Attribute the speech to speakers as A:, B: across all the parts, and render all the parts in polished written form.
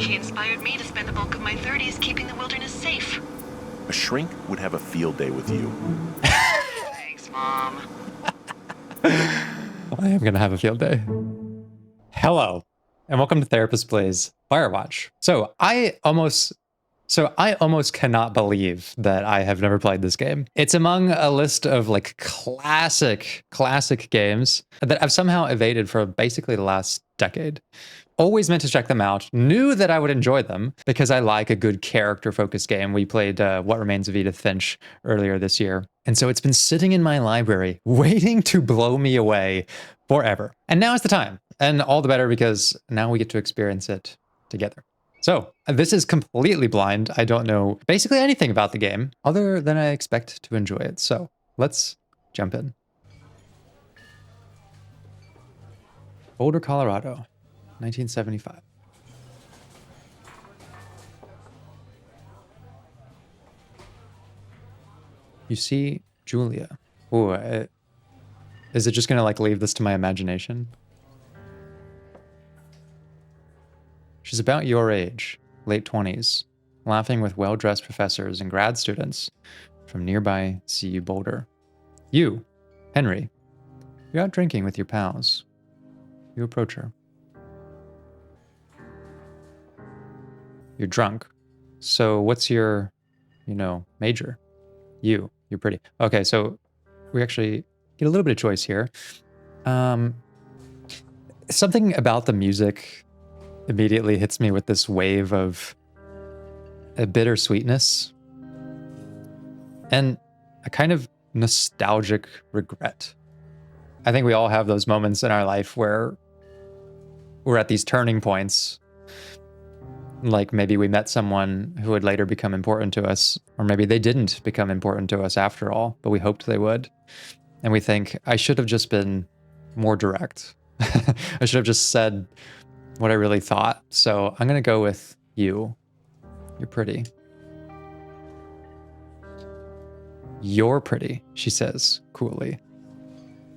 A: She inspired me to spend the bulk of my 30s keeping the wilderness safe.
B: A shrink would have a field day with you.
A: Thanks, Mom.
C: I am going to have a field day. Hello, and welcome to Therapist Plays Firewatch. So I almost cannot believe that I have never played this game. It's among a list of like classic games that I've somehow evaded for basically the last decade. Always meant to check them out, knew that I would enjoy them because I like a good character-focused game. We played What Remains of Edith Finch earlier this year. And so it's been sitting in my library, waiting to blow me away forever. And now is the time. And all the better because now we get to experience it together. So this is completely blind. I don't know basically anything about the game other than I expect to enjoy it. So let's jump in. Boulder, Colorado, 1975. You see Julia. Ooh, is it just gonna like leave this to my imagination? She's about your age, late 20s, laughing with well-dressed professors and grad students from nearby CU Boulder. You, Henry, you're out drinking with your pals. You approach her. You're drunk. So what's your, major? You're pretty. Okay, so we actually get a little bit of choice here. Something about the music immediately hits me with this wave of a bittersweetness and a kind of nostalgic regret. I think we all have those moments in our life where we're at these turning points. Like maybe we met someone who would later become important to us, or maybe they didn't become important to us after all, but we hoped they would. And we think, I should have just been more direct. I should have just said what I really thought. So I'm going to go with you. You're pretty. You're pretty, she says coolly.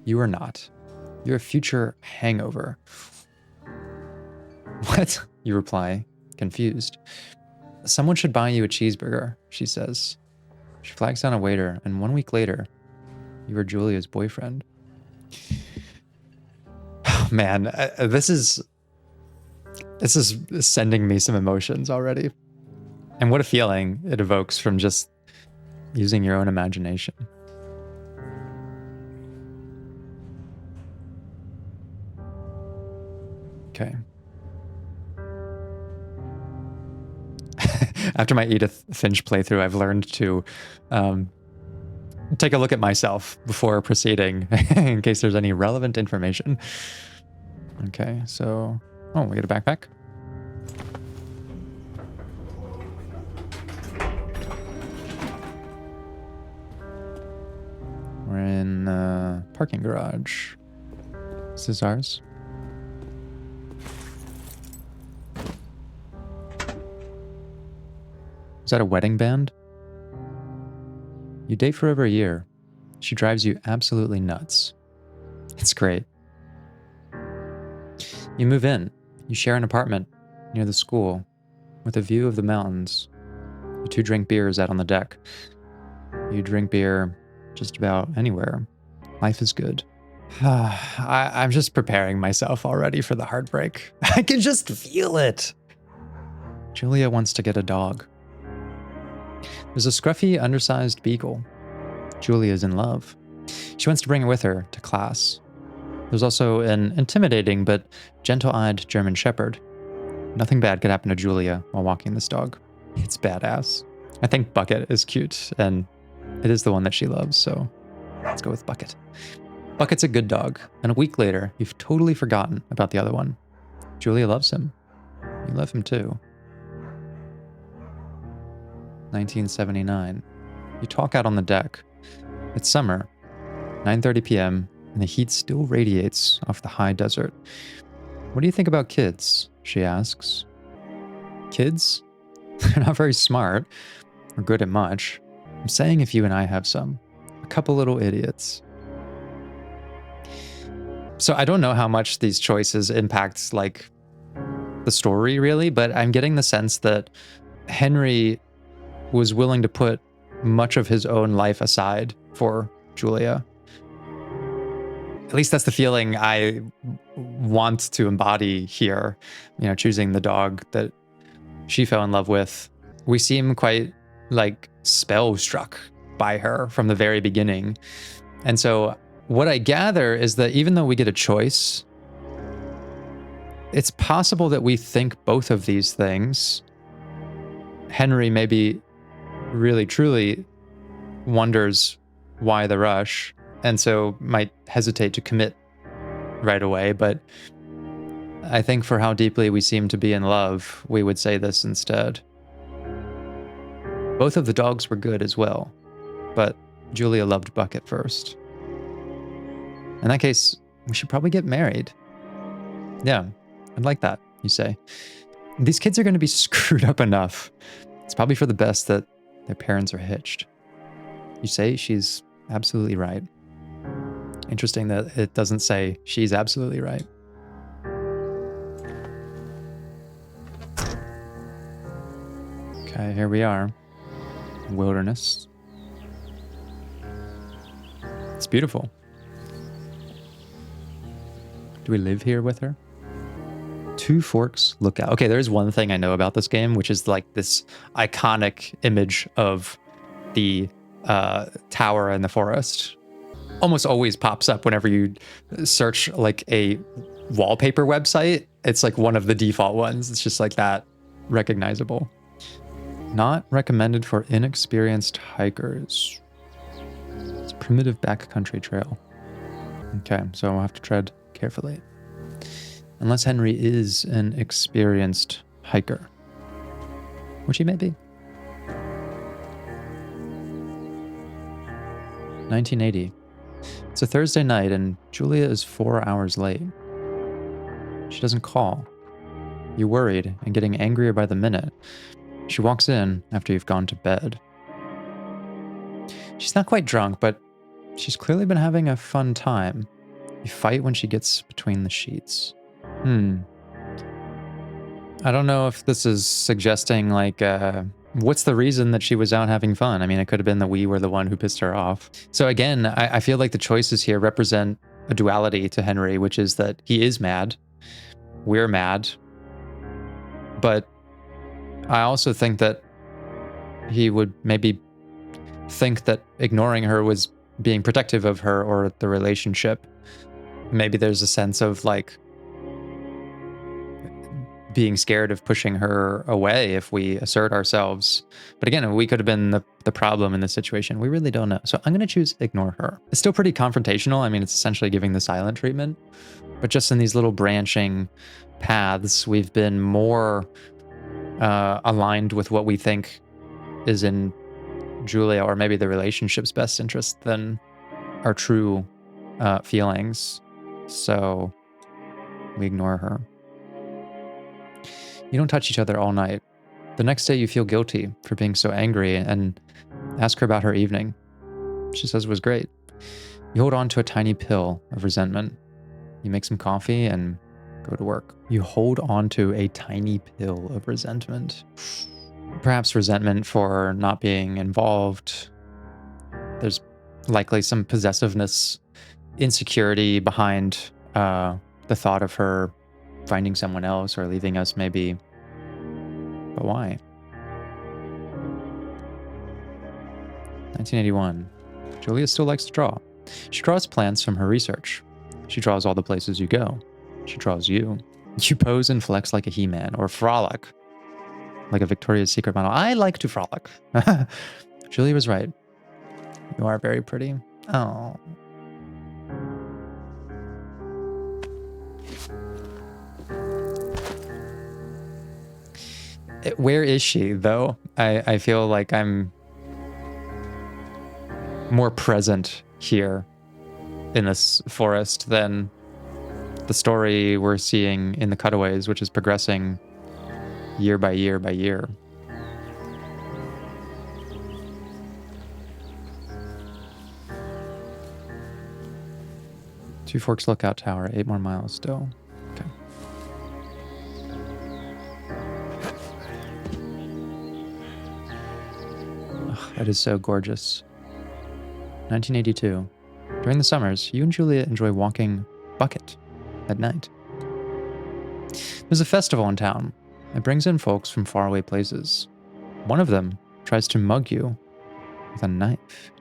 C: You are not. You're a future hangover. What? You reply, confused. Someone should buy you a cheeseburger, she says. She flags down a waiter, and 1 week later, you are Julia's boyfriend. Oh, man, this is sending me some emotions already. And what a feeling it evokes from just using your own imagination. Okay. After my Edith Finch playthrough, I've learned to take a look at myself before proceeding in case there's any relevant information. Okay, so... Oh, we get a backpack. We're in the parking garage. This is ours. Is that a wedding band? You date for over a year. She drives you absolutely nuts. It's great. You move in. You share an apartment near the school with a view of the mountains. You two drink beers out on the deck. You drink beer just about anywhere. Life is good. I'm just preparing myself already for the heartbreak. I can just feel it. Julia wants to get a dog. There's a scruffy, undersized beagle. Julia's in love. She wants to bring it with her to class. There's also an intimidating but gentle-eyed German shepherd. Nothing bad could happen to Julia while walking this dog. It's badass. I think Bucket is cute, and it is the one that she loves, so let's go with Bucket. Bucket's a good dog, and a week later, you've totally forgotten about the other one. Julia loves him. You love him too. 1979. You talk out on the deck. It's summer, 9:30 p.m., and the heat still radiates off the high desert. What do you think about kids? She asks. Kids? They're not very smart or good at much. I'm saying if you and I have some. A couple little idiots. So I don't know how much these choices impact, like, the story really, but I'm getting the sense that Henry was willing to put much of his own life aside for Julia. At least that's the feeling I want to embody here, you know, choosing the dog that she fell in love with. We seem quite like spellstruck by her from the very beginning. And so what I gather is that even though we get a choice, it's possible that we think both of these things. Henry maybe really truly wonders why the rush, and so might hesitate to commit right away. But I think for how deeply we seem to be in love, we would say this instead. Both of the dogs were good as well, but Julia loved Bucket first. In that case, we should probably get married. Yeah, I'd like that, you say. These kids are going to be screwed up enough. It's probably for the best that their parents are hitched. You say she's absolutely right. Interesting that it doesn't say she's absolutely right. Okay, here we are. Wilderness. It's beautiful. Do we live here with her? Two Forks Lookout. Okay, there's one thing I know about this game, which is like this iconic image of the tower in the forest. Almost always pops up whenever you search like a wallpaper website. It's like one of the default ones. It's just like that, recognizable. Not recommended for inexperienced hikers. It's a primitive backcountry trail. Okay, so I'll have to tread carefully. Unless Henry is an experienced hiker, which he may be. 1980. It's a Thursday night and Julia is 4 hours late. She doesn't call. You're worried and getting angrier by the minute. She walks in after you've gone to bed. She's not quite drunk, but she's clearly been having a fun time. You fight when she gets between the sheets. I don't know if this is suggesting like, what's the reason that she was out having fun? I mean, it could have been that we were the one who pissed her off. So again, I feel like the choices here represent a duality to Henry, which is that he is mad. We're mad. But I also think that he would maybe think that ignoring her was being protective of her or the relationship. Maybe there's a sense of like being scared of pushing her away if we assert ourselves. But again, we could have been the problem in this situation. We really don't know. So I'm going to choose ignore her. It's still pretty confrontational. I mean, it's essentially giving the silent treatment. But just in these little branching paths, we've been more aligned with what we think is in Julia or maybe the relationship's best interest than our true feelings. So we ignore her. You don't touch each other all night. The next day you feel guilty for being so angry and ask her about her evening. She says it was great. You hold on to a tiny pill of resentment. You make some coffee and go to work. You hold on to a tiny pill of resentment. Perhaps resentment for not being involved. There's likely some possessiveness, insecurity behind the thought of her finding someone else or leaving us maybe. But why? 1981. Julia still likes to draw. She draws plants from her research. She draws all the places you go. She draws you. You pose and flex like a He-Man or frolic like a Victoria's Secret model. I like to frolic. Julia was right. You are very pretty. Oh. Where is she, though? I feel like I'm more present here in this forest than the story we're seeing in the cutaways, which is progressing year by year by year. Two Forks Lookout Tower, 8 more miles still. Okay. That is so gorgeous. 1982. During the summers, you and Julia enjoy walking Bucket at night. There's a festival in town. It brings in folks from faraway places. One of them tries to mug you with a knife.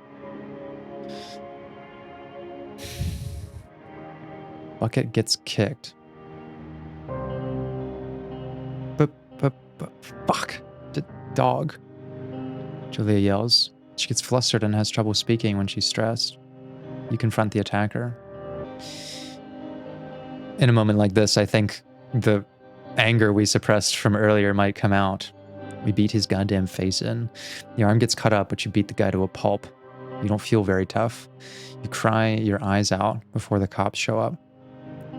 C: Bucket gets kicked. Fuck. Dog. Julia yells. She gets flustered and has trouble speaking when she's stressed. You confront the attacker. In a moment like this, I think the anger we suppressed from earlier might come out. We beat his goddamn face in. Your arm gets cut up, but you beat the guy to a pulp. You don't feel very tough. You cry your eyes out before the cops show up.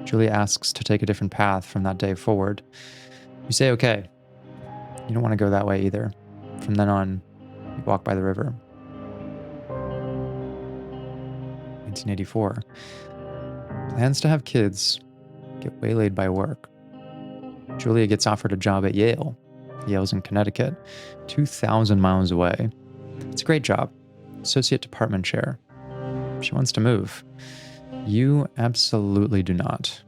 C: Julia asks to take a different path from that day forward. You say okay. You don't want to go that way either. From then on, you walk by the river. 1984. Plans to have kids get waylaid by work. Julia gets offered a job at Yale. Yale's in Connecticut, 2,000 miles away. It's a great job. Associate department chair. She wants to move. You absolutely do not.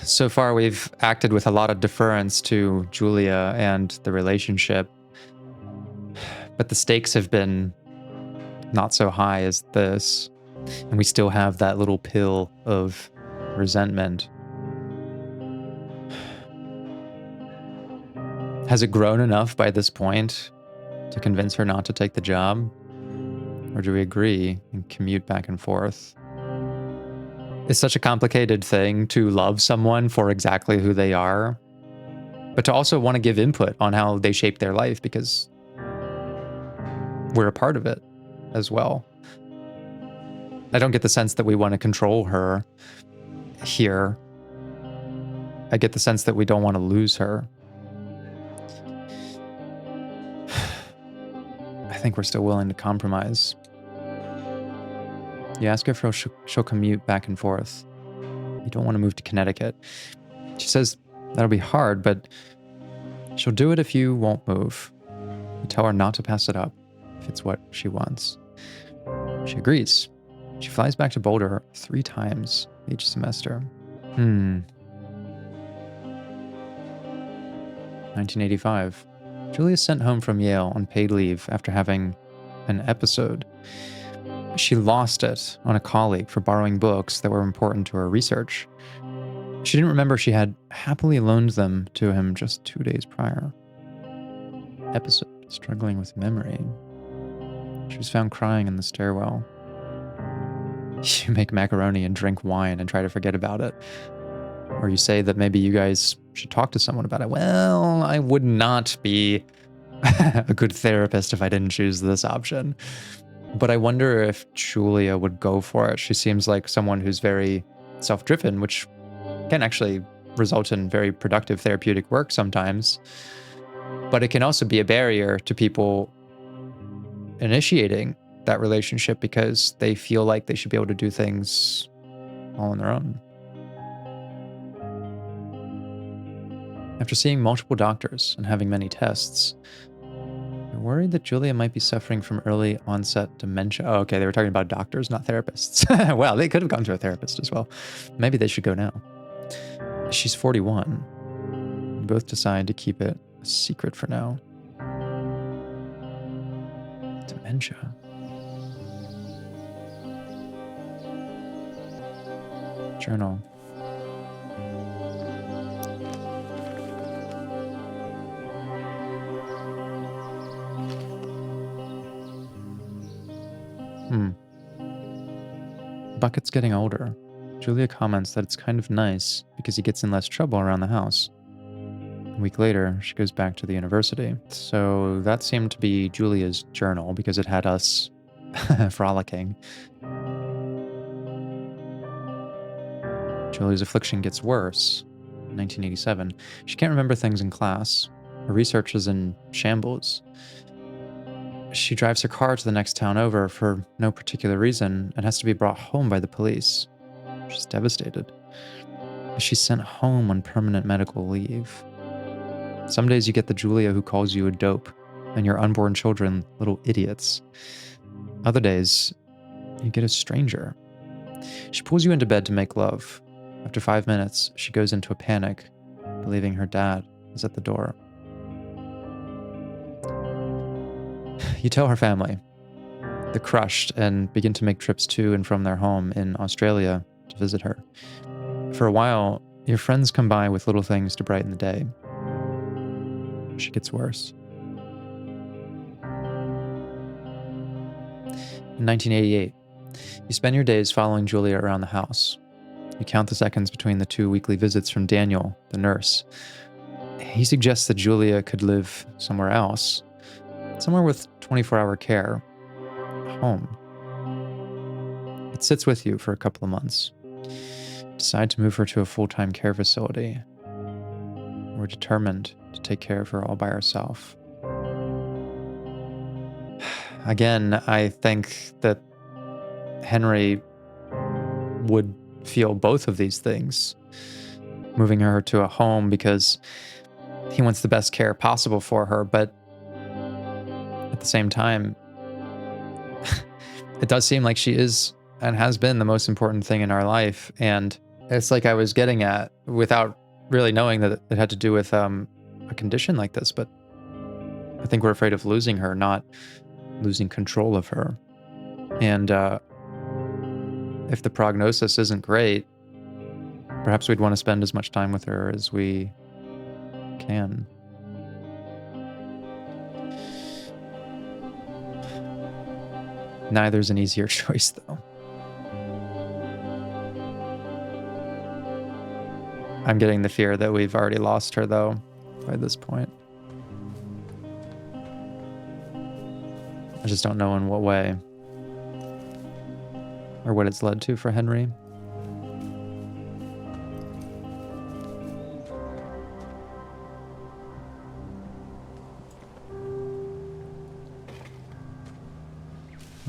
C: So far we've acted with a lot of deference to Julia and the relationship, but the stakes have been not so high as this, and we still have that little pill of resentment. Has it grown enough by this point to convince her not to take the job? Or do we agree and commute back and forth? It's such a complicated thing to love someone for exactly who they are, but to also want to give input on how they shape their life because we're a part of it as well. I don't get the sense that we want to control her here. I get the sense that we don't want to lose her. I think we're still willing to compromise. You ask her if she'll commute back and forth. You don't want to move to Connecticut. She says that'll be hard, but she'll do it if you won't move. You tell her not to pass it up if it's what she wants. She agrees. She flies back to Boulder 3 times each semester. 1985. Julia is sent home from Yale on paid leave after having an episode. She lost it on a colleague for borrowing books that were important to her research. She didn't remember she had happily loaned them to him just 2 days prior. Episode, struggling with memory. She was found crying in the stairwell. You make macaroni and drink wine and try to forget about it. Or you say that maybe you guys should talk to someone about it. Well, I would not be a good therapist if I didn't choose this option. But I wonder if Julia would go for it. She seems like someone who's very self-driven, which can actually result in very productive therapeutic work sometimes. But it can also be a barrier to people initiating that relationship because they feel like they should be able to do things all on their own. After seeing multiple doctors and having many tests, you're worried that Julia might be suffering from early onset dementia. Oh, okay, they were talking about doctors, not therapists. Well, they could have gone to a therapist as well. Maybe they should go now. She's 41. You both decide to keep it a secret for now. Dementia. Journal. Bucket's getting older. Julia comments that it's kind of nice because he gets in less trouble around the house. A week later, she goes back to the university. So that seemed to be Julia's journal because it had us frolicking. Julia's affliction gets worse. 1987. She can't remember things in class. Her research is in shambles. She drives her car to the next town over for no particular reason and has to be brought home by the police. She's devastated. She's sent home on permanent medical leave. Some days you get the Julia who calls you a dope. and your unborn children little idiots. Other days, you get a stranger. She pulls you into bed to make love. After 5 minutes, she goes into a panic, believing her dad is at the door. You tell her family. They're crushed and begin to make trips to and from their home in Australia to visit her. For a while, your friends come by with little things to brighten the day. She gets worse. In 1988, you spend your days following Julia around the house. You count the seconds between the 2 weekly visits from Daniel, the nurse. He suggests that Julia could live somewhere else, somewhere with 24-hour care, home. It sits with you for a couple of months. Decide to move her to a full-time care facility. We're determined to take care of her all by herself. Again, I think that Henry would feel both of these things. Moving her to a home because he wants the best care possible for her, but at the same time, it does seem like she is and has been the most important thing in our life. And it's like I was getting at, without really knowing that it had to do with a condition like this, but I think we're afraid of losing her, not losing control of her. And if the prognosis isn't great, perhaps we'd want to spend as much time with her as we can. Neither's an easier choice, though. I'm getting the fear that we've already lost her, though, by this point. I just don't know in what way. Or what it's led to for Henry.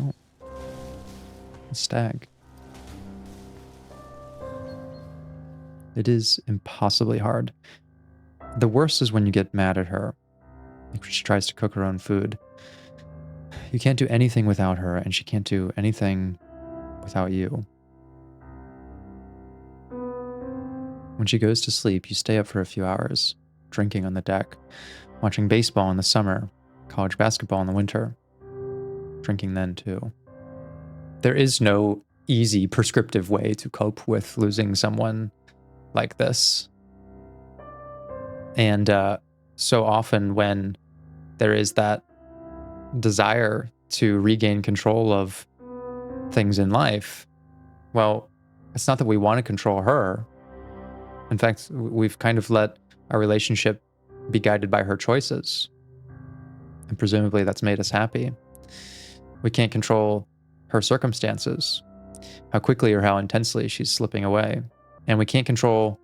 C: Oh. A stag. It is impossibly hard. The worst is when you get mad at her. Like she tries to cook her own food. You can't do anything without her, and she can't do anything without you. When she goes to sleep, you stay up for a few hours, drinking on the deck, watching baseball in the summer, college basketball in the winter, drinking then too. There is no easy prescriptive way to cope with losing someone like this. And so often when there is that desire to regain control of things in life, well, it's not that we want to control her. In fact, we've kind of let our relationship be guided by her choices. And presumably that's made us happy. We can't control her circumstances, how quickly or how intensely she's slipping away. And we can't control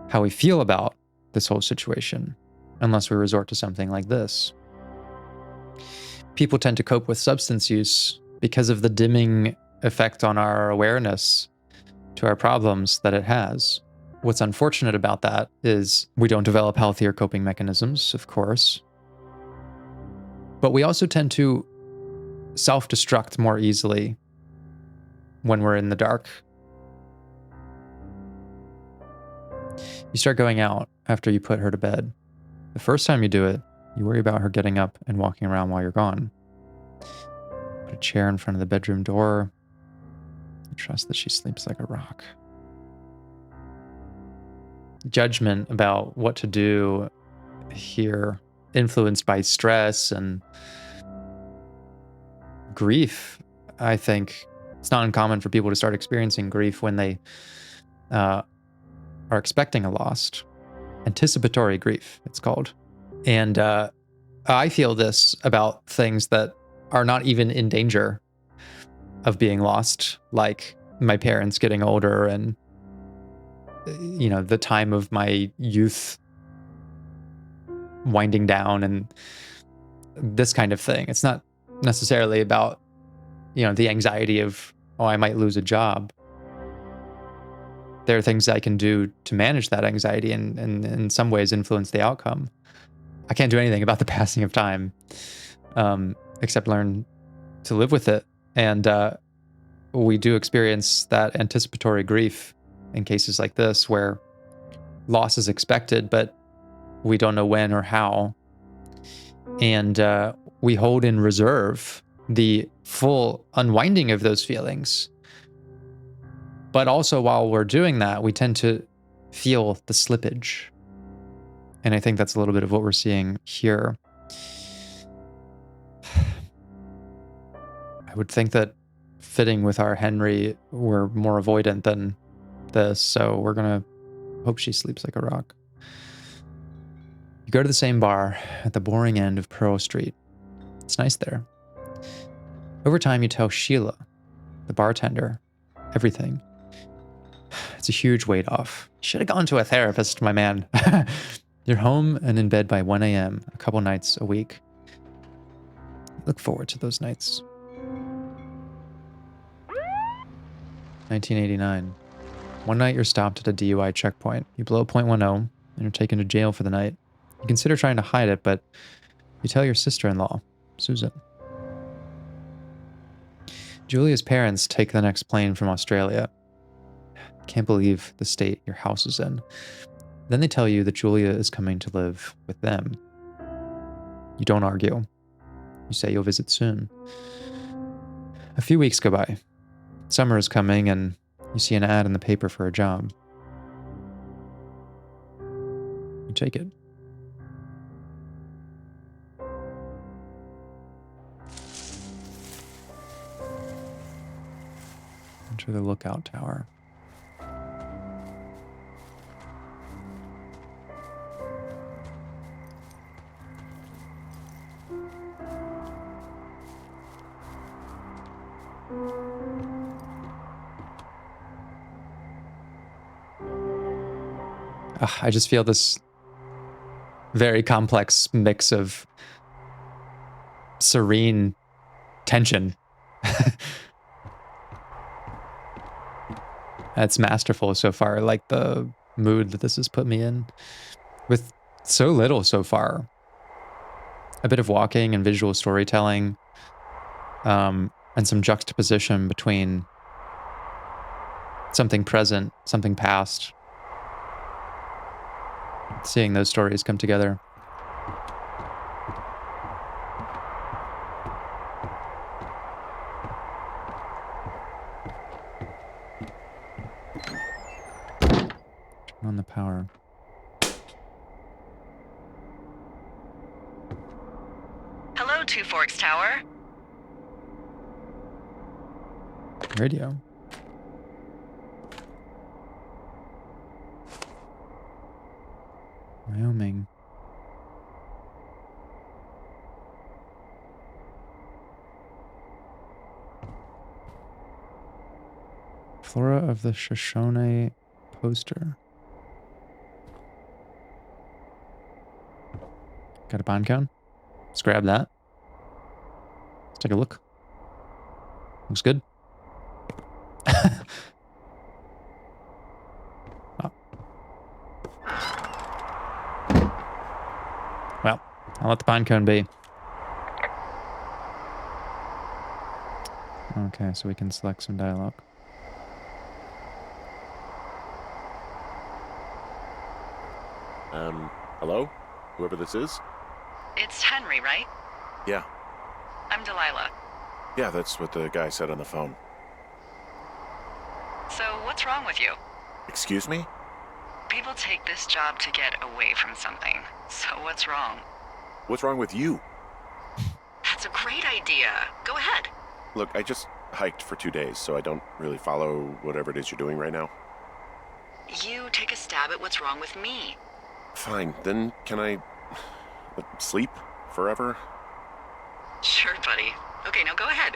C: how we feel about this whole situation unless we resort to something like this. People tend to cope with substance use because of the dimming effect on our awareness to our problems that it has. What's unfortunate about that is we don't develop healthier coping mechanisms, of course. But we also tend to self-destruct more easily when we're in the dark. You start going out after you put her to bed. The first time you do it, you worry about her getting up and walking around while you're gone. Put a chair in front of the bedroom door. You trust that she sleeps like a rock. Judgment about what to do here, influenced by stress and grief. I think it's not uncommon for people to start experiencing grief when they are expecting a loss. Anticipatory grief, it's called. And I feel this about things that are not even in danger of being lost, like my parents getting older and, you know, the time of my youth winding down and this kind of thing. It's not necessarily about, you know, the anxiety of, oh, I might lose a job. There are things I can do to manage that anxiety and in some ways influence the outcome. I can't do anything about the passing of time, except learn to live with it. And we do experience that anticipatory grief in cases like this where loss is expected, but we don't know when or how. And we hold in reserve the full unwinding of those feelings. But also while we're doing that, we tend to feel the slippage. And I think that's a little bit of what we're seeing here. I would think that fitting with our Henry, we're more avoidant than this, so we're gonna hope she sleeps like a rock. You go to the same bar at the boring end of Pearl Street. It's nice there. Over time, you tell Sheila, the bartender, everything. It's a huge weight off. You should have gone to a therapist, my man. You're home and in bed by 1 a.m. a couple nights a week. Look forward to those nights. 1989. One night you're stopped at a DUI checkpoint. You blow .10 and you're taken to jail for the night. You consider trying to hide it, but you tell your sister-in-law, Susan. Julia's parents take the next plane from Australia. Can't believe the state your house is in. Then they tell you that Julia is coming to live with them. You don't argue. You say you'll visit soon. A few weeks go by. Summer is coming and you see an ad in the paper for a job. You take it. Enter the lookout tower. I just feel this very complex mix of serene tension. It's masterful so far, like the mood that this has put me in, with so little so far. A bit of walking and visual storytelling, and some juxtaposition between something present, something past. Seeing those stories come together. Turn on the power.
A: Hello, Two Forks Tower.
C: Radio. Wyoming. Flora of the Shoshone poster. Got a bond cone? Let's grab that. Let's take a look. Looks good. Oh. Well, I'll let the pine cone be. Okay, so we can select some dialogue.
B: Hello? Whoever this is?
A: It's Henry, right?
B: Yeah.
A: I'm Delilah.
B: Yeah, that's what the guy said on the phone.
A: So, what's wrong with you?
B: Excuse me?
A: People take this job to get away from something. So, what's wrong?
B: What's wrong with you?
A: That's a great idea. Go ahead.
B: Look, I just hiked for 2 days, so I don't really follow whatever it is you're doing right now.
A: You take a stab at what's wrong with me.
B: Fine, then can I sleep forever?
A: Sure, buddy. Okay, now go ahead.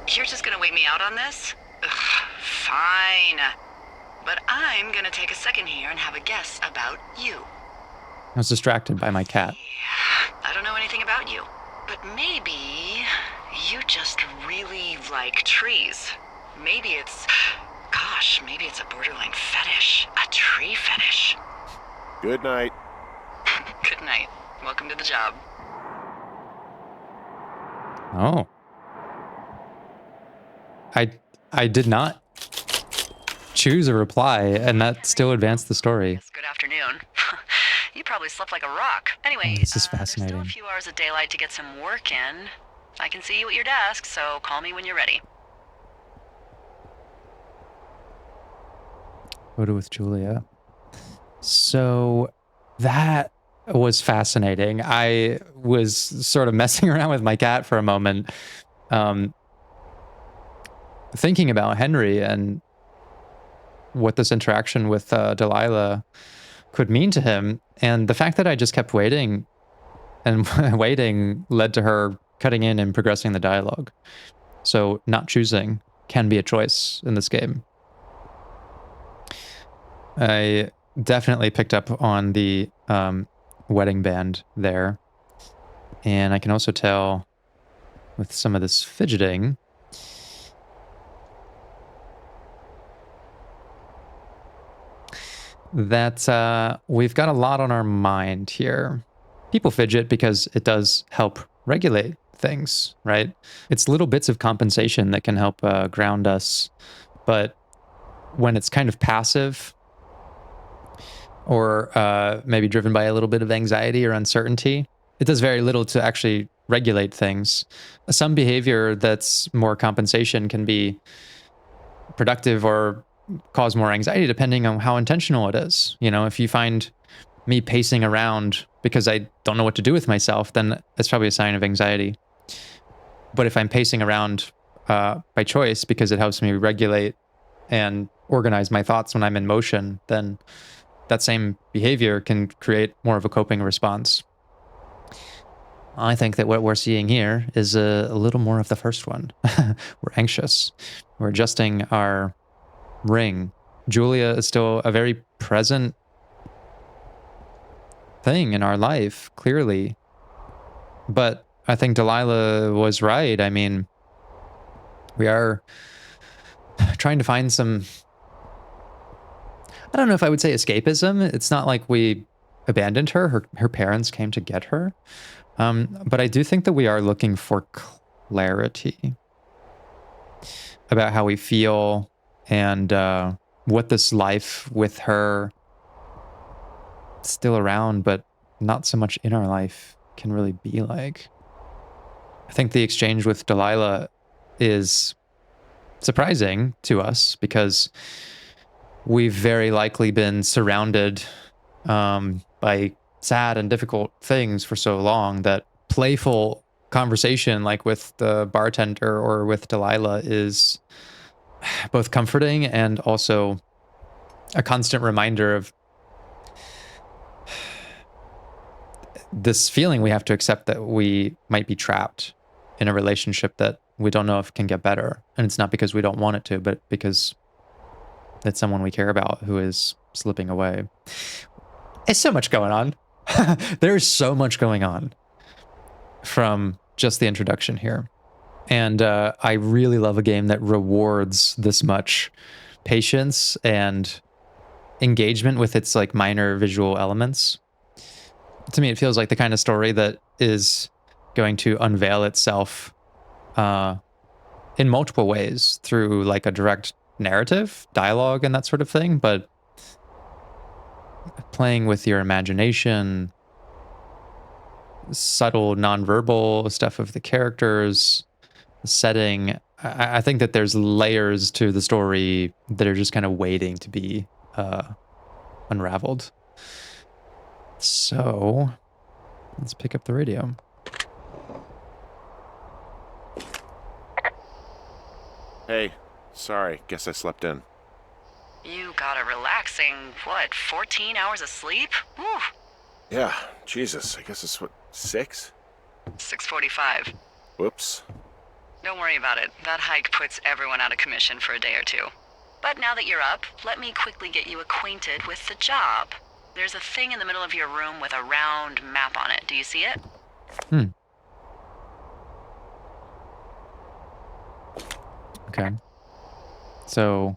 A: You're just gonna wait me out on this? Ugh, fine. But I'm gonna take a second here and have a guess about you.
C: I was distracted by my cat.
A: I don't know anything about you, but maybe you just really like trees. Maybe it's... gosh, maybe it's a borderline fetish. A tree fetish.
B: Good night.
A: Good night. Welcome to the job.
C: Oh. I did not choose a reply, and that still advanced the story.
A: Yes, good afternoon. You probably slept like a rock. Anyway,
C: This is
A: there's
C: fascinating.
A: still a few hours of daylight to get some work in. I can see you at your desk, so call me when you're ready.
C: Photo with Julia. So that was fascinating. I was sort of messing around with my cat for a moment, thinking about Henry and what this interaction with Delilah could mean to him. And the fact that I just kept waiting and waiting led to her cutting in and progressing the dialogue. So not choosing can be a choice in this game. I definitely picked up on the wedding band there. And I can also tell with some of this fidgeting that we've got a lot on our mind here. People fidget because it does help regulate things, right? It's little bits of compensation that can help ground us. But when it's kind of passive or maybe driven by a little bit of anxiety or uncertainty, it does very little to actually regulate things. Some behavior that's more compensation can be productive or cause more anxiety depending on how intentional it is. You know, if you find me pacing around because I don't know what to do with myself, then that's probably a sign of anxiety. But if I'm pacing around by choice because it helps me regulate and organize my thoughts when I'm in motion, then that same behavior can create more of a coping response. I think that what we're seeing here is a little more of the first one. We're anxious. We're adjusting our ring. Julia is still a very present thing in our life, clearly. But I think Delilah was right. I mean, we are trying to find some, I don't know if I would say escapism. It's not like we abandoned her. Her parents came to get her. But I do think that we are looking for clarity about how we feel and what this life with her still around, but not so much in our life can really be like. I think the exchange with Delilah is surprising to us because we've very likely been surrounded by sad and difficult things for so long that playful conversation like with the bartender or with Delilah is both comforting and also a constant reminder of this feeling we have to accept that we might be trapped in a relationship that we don't know if it can get better. And it's not because we don't want it to, but because it's someone we care about who is slipping away. It's so much going on. There's so much going on from just the introduction here. And I really love a game that rewards this much patience and engagement with its like minor visual elements. To me, it feels like the kind of story that is going to unveil itself in multiple ways through like a direct narrative, dialogue, and that sort of thing. But playing with your imagination, subtle nonverbal stuff of the characters, the setting. I think that there's layers to the story that are just kind of waiting to be unraveled. So let's pick up the radio.
B: Hey, sorry. Guess I slept in.
A: You got a relaxing, 14 hours of sleep? Whew.
B: Yeah, Jesus. I guess it's 6?
A: 6:45.
B: Whoops.
A: Don't worry about it. That hike puts everyone out of commission for a day or two. But now that you're up, let me quickly get you acquainted with the job. There's a thing in the middle of your room with a round map on it. Do you see it?
C: Okay. So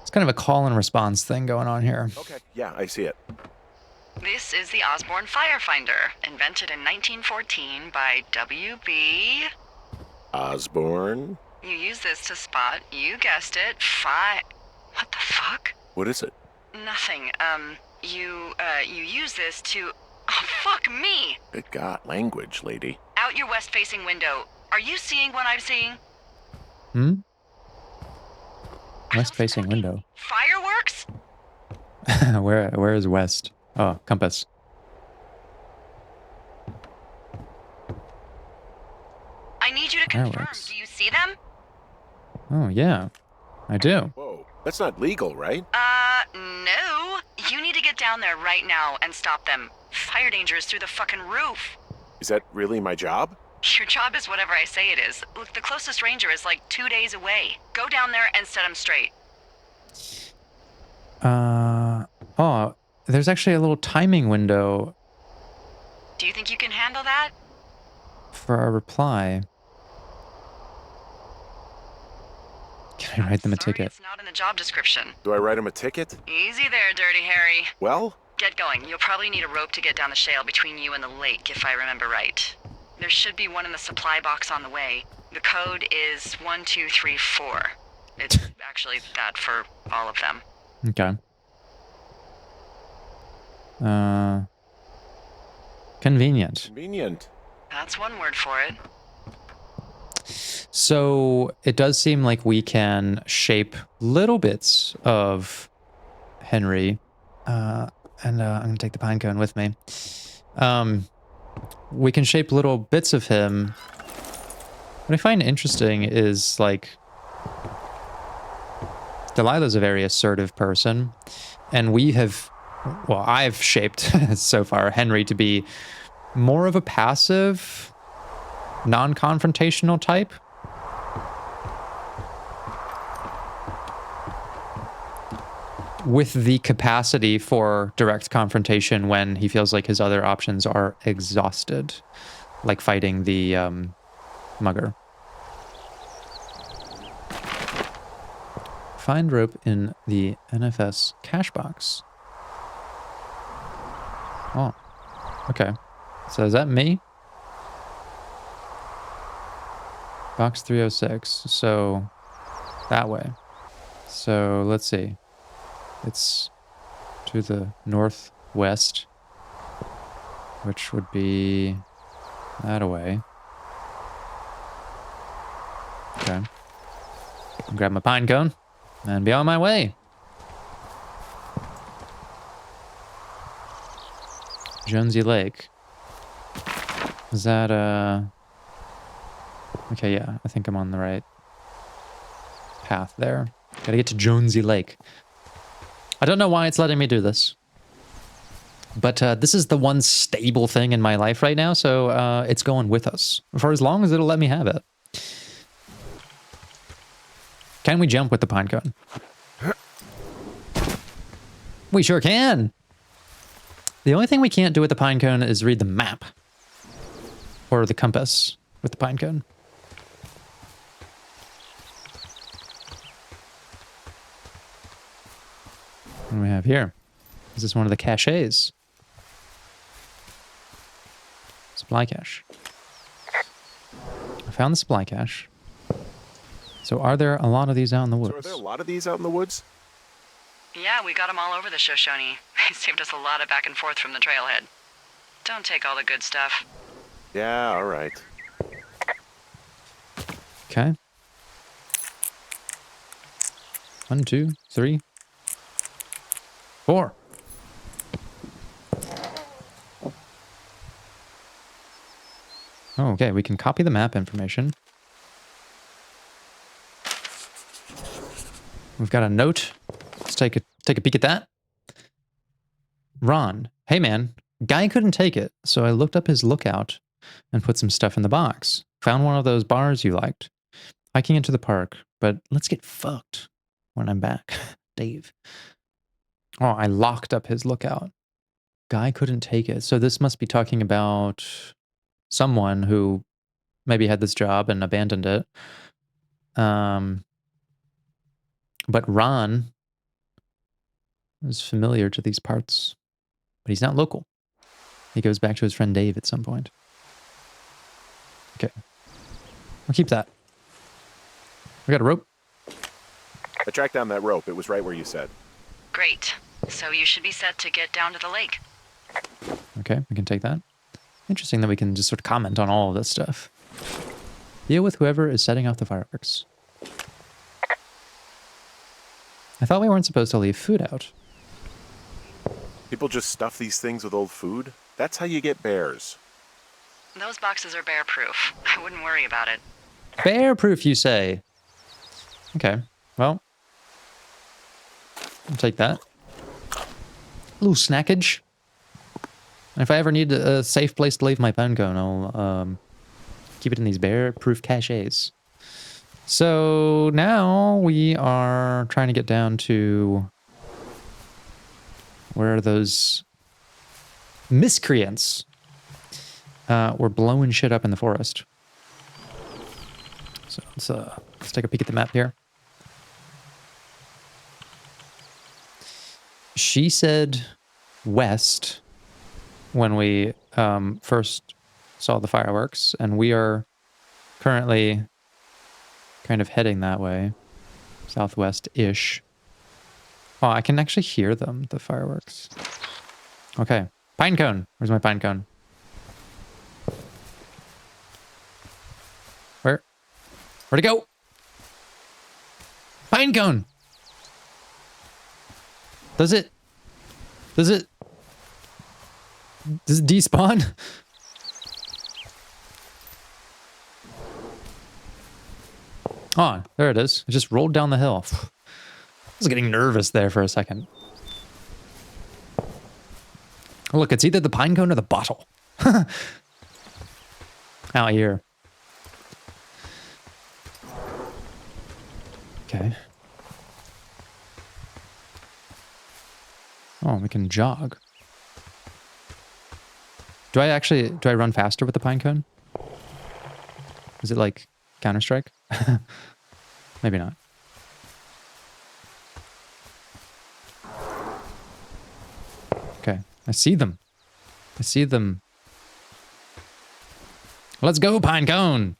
C: It's kind of a call and response thing going on here.
B: Okay, yeah, I see it.
A: This is the Osborne Firefinder, invented in 1914 by W.B.
B: Osborne?
A: You use this to spot, you guessed it, What the fuck?
B: What is it?
A: Nothing. You use this to... Oh, fuck me!
B: Good God, language, lady.
A: Out your west-facing window. Are you seeing what I'm seeing?
C: Hmm? West-facing window.
A: Fireworks?
C: Where is west? Oh, compass.
A: I need you to confirm.
C: Fireworks.
A: Do you see them?
C: Oh, yeah. I do.
B: Whoa, that's not legal, right?
A: No. You need to get down there right now and stop them. Fire danger is through the fucking roof.
B: Is that really my job?
A: Your job is whatever I say it is. Look, the closest ranger is like 2 days away. Go down there and set them straight.
C: Oh, there's actually a little timing window
A: Do you think you can handle that?
C: for our reply. Can I write them a
A: Sorry,
C: ticket?
A: it's not in the job description.
B: Do I write him a ticket?
A: Easy there, Dirty Harry.
B: Well,
A: Get going. You'll probably need a rope to get down the shale between you and the lake, if I remember right. There should be one in the supply box on the way. The code is 1234. It's actually that for all of them.
C: Okay. Convenient.
B: convenient.
A: That's one word for it.
C: So it does seem like we can shape little bits of Henry. And I'm going to take the pine cone with me. We can shape little bits of him. What I find interesting is, like, Delilah's a very assertive person. And we have, well, I've shaped so far Henry to be more of a passive, non-confrontational type. With the capacity for direct confrontation when he feels like his other options are exhausted, like fighting the mugger. Find rope in the NFS cash box. Oh, okay. So is that me? Box 306. So that way. So let's see. It's to the northwest, which would be that away. Okay. I'll grab my pine cone and be on my way. Jonesy Lake. Is that, okay, yeah, I think I'm on the right path there. Gotta get to Jonesy Lake. I don't know why it's letting me do this. But this is the one stable thing in my life right now, so it's going with us. For as long as it'll let me have it. Can we jump with the pine cone? We sure can! The only thing we can't do with the pine cone is read the map. Or the compass with the pine cone. What do we have here? Is this one of the caches? Supply cache. I found the supply cache. So are there a lot of these out in the woods?
B: So are there a lot of these out in the woods?
A: Yeah, we got them all over the Shoshone. They saved us a lot of back and forth from the trailhead. Don't take all the good stuff.
B: Yeah, all right.
C: Okay. 1, 2, 3, 4. Oh, okay, we can copy the map information. We've got a note. Let's take a peek at that. Ron, hey man, guy couldn't take it, so I looked up his lookout and put some stuff in the box. Found one of those bars you liked. Hiking into the park, but let's get fucked when I'm back. Dave. Oh, I locked up his lookout. Guy couldn't take it. So this must be talking about someone who maybe had this job and abandoned it. But Ron is familiar to these parts, but he's not local. He goes back to his friend Dave at some point. Okay. I'll keep that. We got a rope.
B: I tracked down that rope. It was right where you said.
A: Great. So you should be set to get down to the lake.
C: Okay, we can take that. Interesting that we can just sort of comment on all of this stuff. Deal with whoever is setting off the fireworks. I thought we weren't supposed to leave food out.
B: People just stuff these things with old food? That's how you get bears.
A: Those boxes are bear-proof. I wouldn't worry about it.
C: Bear-proof, you say? Okay, well. I'll take that. A little snackage. And if I ever need a safe place to leave my pine cone, I'll keep it in these bear-proof caches. So now we are trying to get down to where those miscreants were blowing shit up in the forest. So let's take a peek at the map here. She said west when we first saw the fireworks, and we are currently kind of heading that way, southwest-ish. Oh, I can actually hear them, the fireworks. Okay, pine cone. Where's my pine cone? Where'd it go? Pine cone! Does it despawn? Oh, there it is. It just rolled down the hill. I was getting nervous there for a second. Look, it's either the pine cone or the bottle. Out here. Okay. Oh, we can jog. Do I run faster with the pine cone? Is it like Counter-Strike? Maybe not. Okay, I see them. I see them. Let's go, pine cone!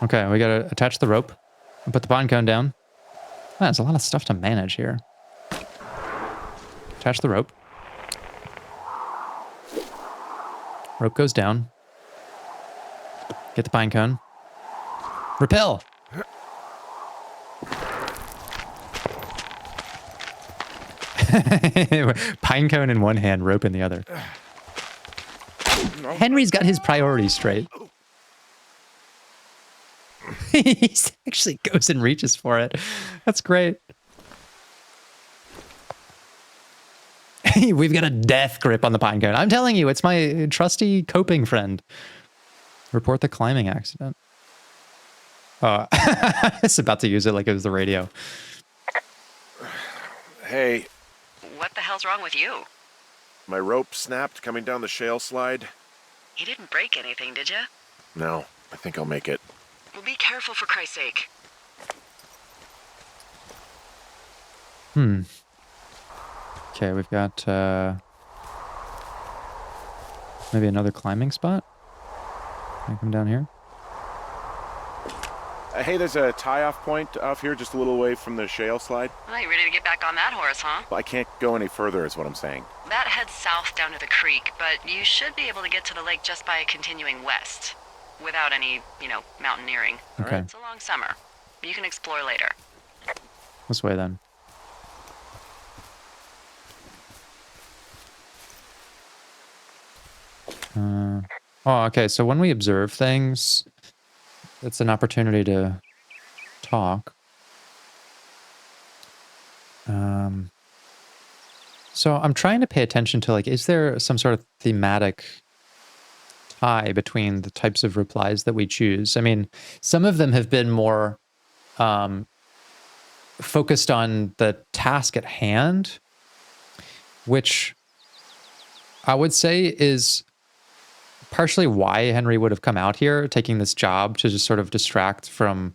C: Okay, we gotta attach the rope and put the pine cone down. Wow, there's a lot of stuff to manage here. Attach the rope. Rope goes down. Get the pine cone. Rappel! Pine cone in one hand, rope in the other. Henry's got his priorities straight. He actually goes and reaches for it. That's great. We've got a death grip on the pine cone. I'm telling you, it's my trusty coping friend. Report the climbing accident. I was about to use it like it was the radio.
B: Hey,
A: What the hell's wrong with you?
B: my rope snapped coming down the shale slide.
A: You didn't break anything, did you?
B: No, I think I'll make it.
A: Well, be careful for Christ's sake.
C: Okay, we've got maybe another climbing spot. Can I come down here?
B: Hey, there's a tie-off point off here just a little away from the shale slide.
A: Well, you ready to get back on that horse, huh?
B: Well, I can't go any further is what I'm saying.
A: That heads south down to the creek, but you should be able to get to the lake just by continuing west. Without any, mountaineering.
C: Okay.
A: It's a long summer. You can explore later.
C: This way then. Okay. So when we observe things, it's an opportunity to talk. So I'm trying to pay attention to, is there some sort of thematic tie between the types of replies that we choose? I mean, some of them have been more focused on the task at hand. which I would say is partially why Henry would have come out here, taking this job to just sort of distract from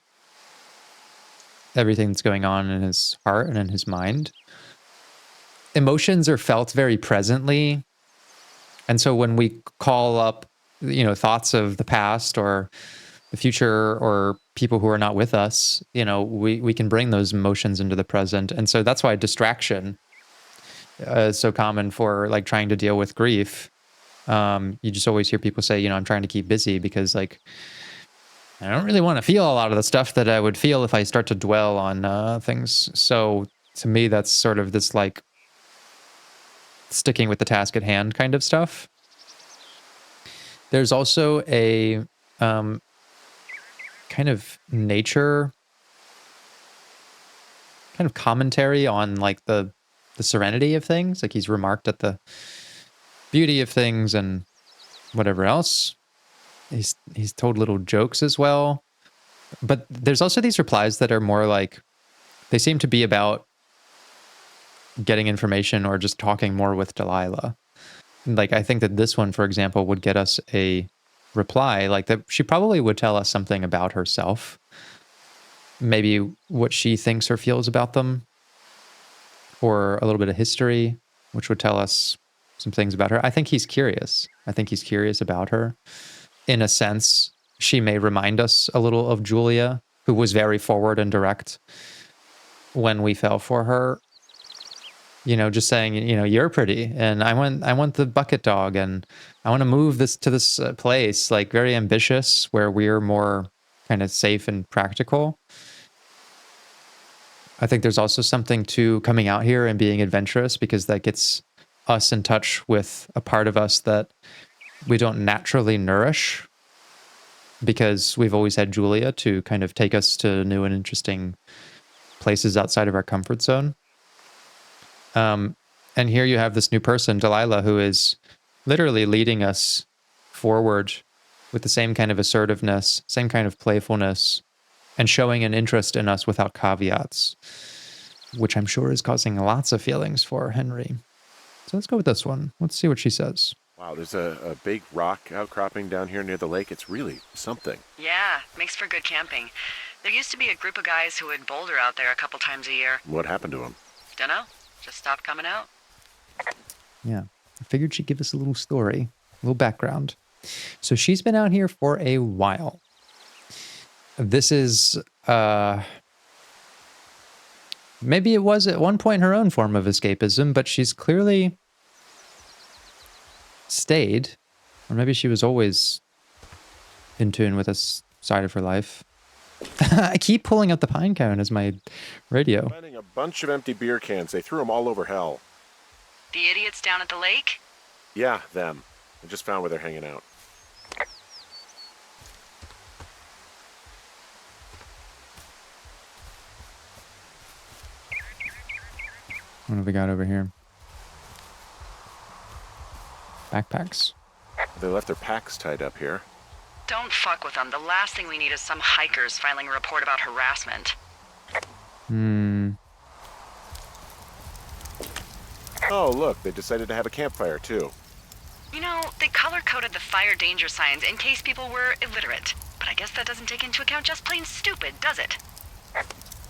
C: everything that's going on in his heart and in his mind. Emotions are felt very presently. And so when we call up, thoughts of the past or the future or people who are not with us, we can bring those emotions into the present. And so that's why distraction is so common for like trying to deal with grief. You just always hear people say, I'm trying to keep busy because like I don't really want to feel a lot of the stuff that I would feel if I start to dwell on things. So to me, that's sort of this like sticking with the task at hand kind of stuff. There's also a kind of nature, kind of commentary on like the serenity of things. Like he's remarked at the beauty of things and whatever else. He's told little jokes as well. But there's also these replies that are more like, they seem to be about getting information or just talking more with Delilah. Like, I think that this one, for example, would get us a reply like that. She probably would tell us something about herself, maybe what she thinks or feels about them, or a little bit of history, which would tell us some things about her. I think he's curious. I think he's curious about her. In a sense, she may remind us a little of Julia, who was very forward and direct when we fell for her. Just saying, you're pretty, and I want the bucket dog, and I want to move this to this place, like very ambitious, where we're more kind of safe and practical. I think there's also something to coming out here and being adventurous, because that gets us in touch with a part of us that we don't naturally nourish, because we've always had Julia to kind of take us to new and interesting places outside of our comfort zone. And here you have this new person, Delilah, who is literally leading us forward with the same kind of assertiveness, same kind of playfulness, and showing an interest in us without caveats, which I'm sure is causing lots of feelings for Henry. So let's go with this one. Let's see what she says.
B: Wow, there's a big rock outcropping down here near the lake. It's really something.
A: Yeah, makes for good camping. There used to be a group of guys who would boulder out there a couple times a year.
B: What happened to him?
A: Dunno. Just stopped coming out.
C: Yeah, I figured she'd give us a little story, a little background. So she's been out here for a while. This is, maybe it was at one point her own form of escapism, but she's clearly stayed, or maybe she was always in tune with this side of her life. I keep pulling out the pine cone as my radio.
B: Finding a bunch of empty beer cans. They threw them all over hell.
A: The idiots down at the lake?
B: Yeah, them. I just found where they're hanging out.
C: What have we got over here? Backpacks.
B: They left their packs tied up here.
A: Don't fuck with them. The last thing we need is some hikers filing a report about harassment.
B: Oh, look, they decided to have a campfire, too.
A: They color-coded the fire danger signs in case people were illiterate. But I guess that doesn't take into account just plain stupid, does it?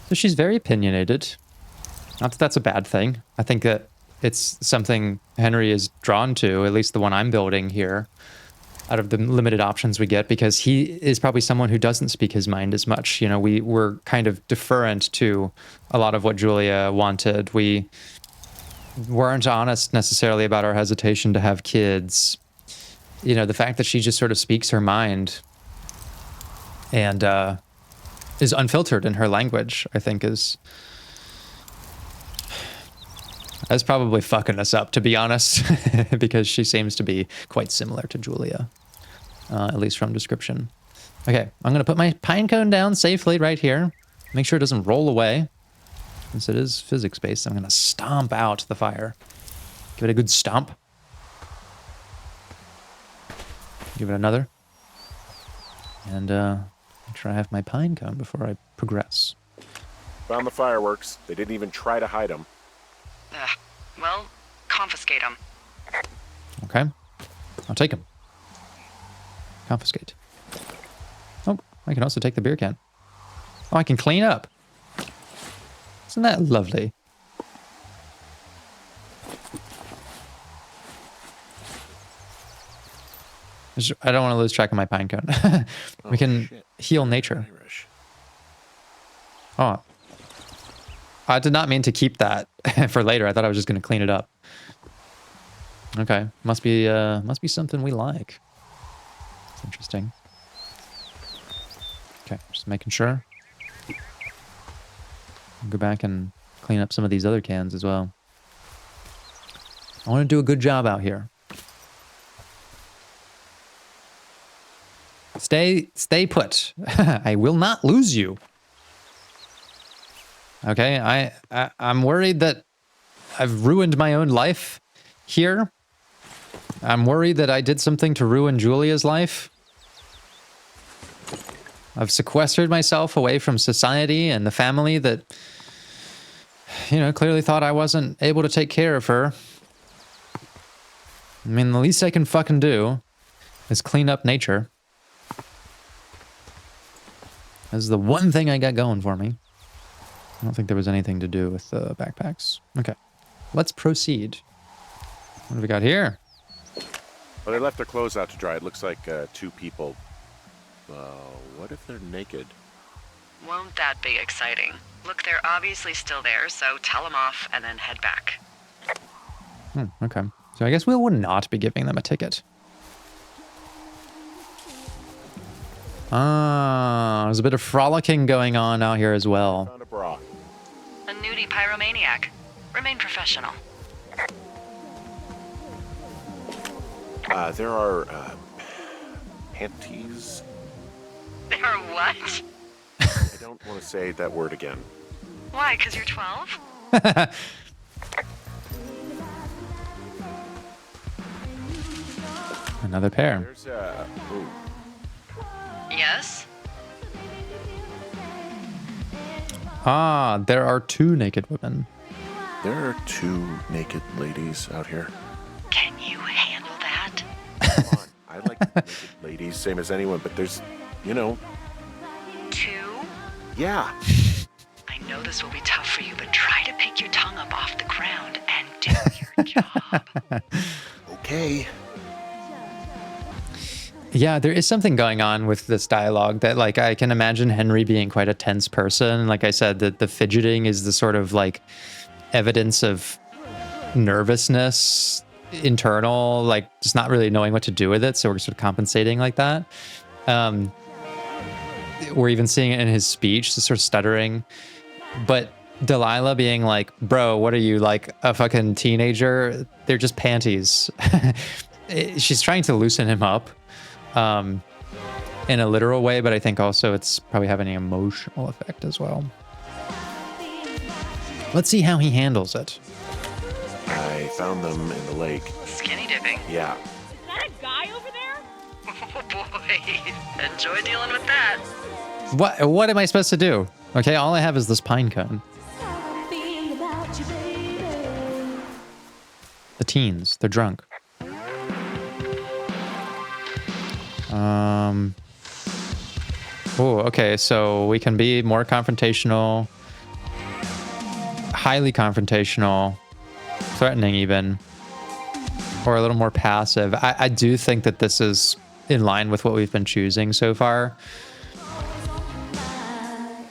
C: So she's very opinionated. Not that that's a bad thing. I think that it's something Henry is drawn to, at least the one I'm building here, out of the limited options we get, because he is probably someone who doesn't speak his mind as much. We were kind of deferent to a lot of what Julia wanted. We weren't honest necessarily about our hesitation to have kids. The fact that she just sort of speaks her mind and is unfiltered in her language, I think that's probably fucking us up, to be honest, because she seems to be quite similar to Julia, at least from description. Okay, I'm going to put my pine cone down safely right here. Make sure it doesn't roll away. Since it is physics-based, I'm going to stomp out the fire. Give it a good stomp. Give it another. And make sure I have my pine cone before I progress.
B: Found the fireworks. They didn't even try to hide them.
A: Well, confiscate them.
C: Okay. I'll take them. Confiscate. Oh, I can also take the beer can. Oh, I can clean up. Isn't that lovely? I don't want to lose track of my pine cone. We can heal nature. Oh. I did not mean to keep that for later. I thought I was just going to clean it up. Okay. Must be something we like. It's interesting. Okay, just making sure. I'll go back and clean up some of these other cans as well. I want to do a good job out here. Stay put. I will not lose you. Okay, I'm worried that I've ruined my own life here. I'm worried that I did something to ruin Julia's life. I've sequestered myself away from society and the family that, you know, clearly thought I wasn't able to take care of her. I mean, the least I can fucking do is clean up nature. This is the one thing I got going for me. I don't think there was anything to do with the backpacks. Okay, let's proceed. What have we got here?
B: Well, they left their clothes out to dry. It looks like 2 people. What if they're naked?
A: Won't that be exciting? Look, they're obviously still there, so tell them off and then head back.
C: Okay. So I guess we would not be giving them a ticket. Ah, there's a bit of frolicking going on out here as well.
B: Found a bra.
A: A nudie pyromaniac. Remain professional.
B: There are panties.
A: There are what?
B: I don't want to say that word again.
A: Why, because you're 12?
C: Another pair.
B: There's ooh.
A: Yes?
C: Ah, there are 2 naked women.
B: There are 2 naked ladies out here.
A: Can you handle that?
B: Come on. I like naked ladies, same as anyone, but there's, you know.
A: 2?
B: Yeah.
A: I know this will be tough for you, but try to pick your tongue up off the ground and do your job.
B: Okay.
C: Yeah, there is something going on with this dialogue that, like, I can imagine Henry being quite a tense person. Like I said, that the fidgeting is the sort of, like, evidence of nervousness, internal, like, just not really knowing what to do with it. So we're sort of compensating like that. We're even seeing it in his speech, the sort of stuttering. But Delilah being like, bro, what are you, like, a fucking teenager? They're just panties. She's trying to loosen him up. In a literal way, but I think also it's probably having an emotional effect as well. Let's see how he handles it.
B: I found them in the lake.
A: Skinny dipping?
B: Yeah.
D: Is that a guy over there?
A: Oh boy. Enjoy dealing with that.
C: What am I supposed to do? Okay, all I have is this pine cone. The teens, they're drunk. Oh, okay, so we can be more confrontational, highly confrontational, threatening even, or a little more passive. I do think that this is in line with what we've been choosing so far.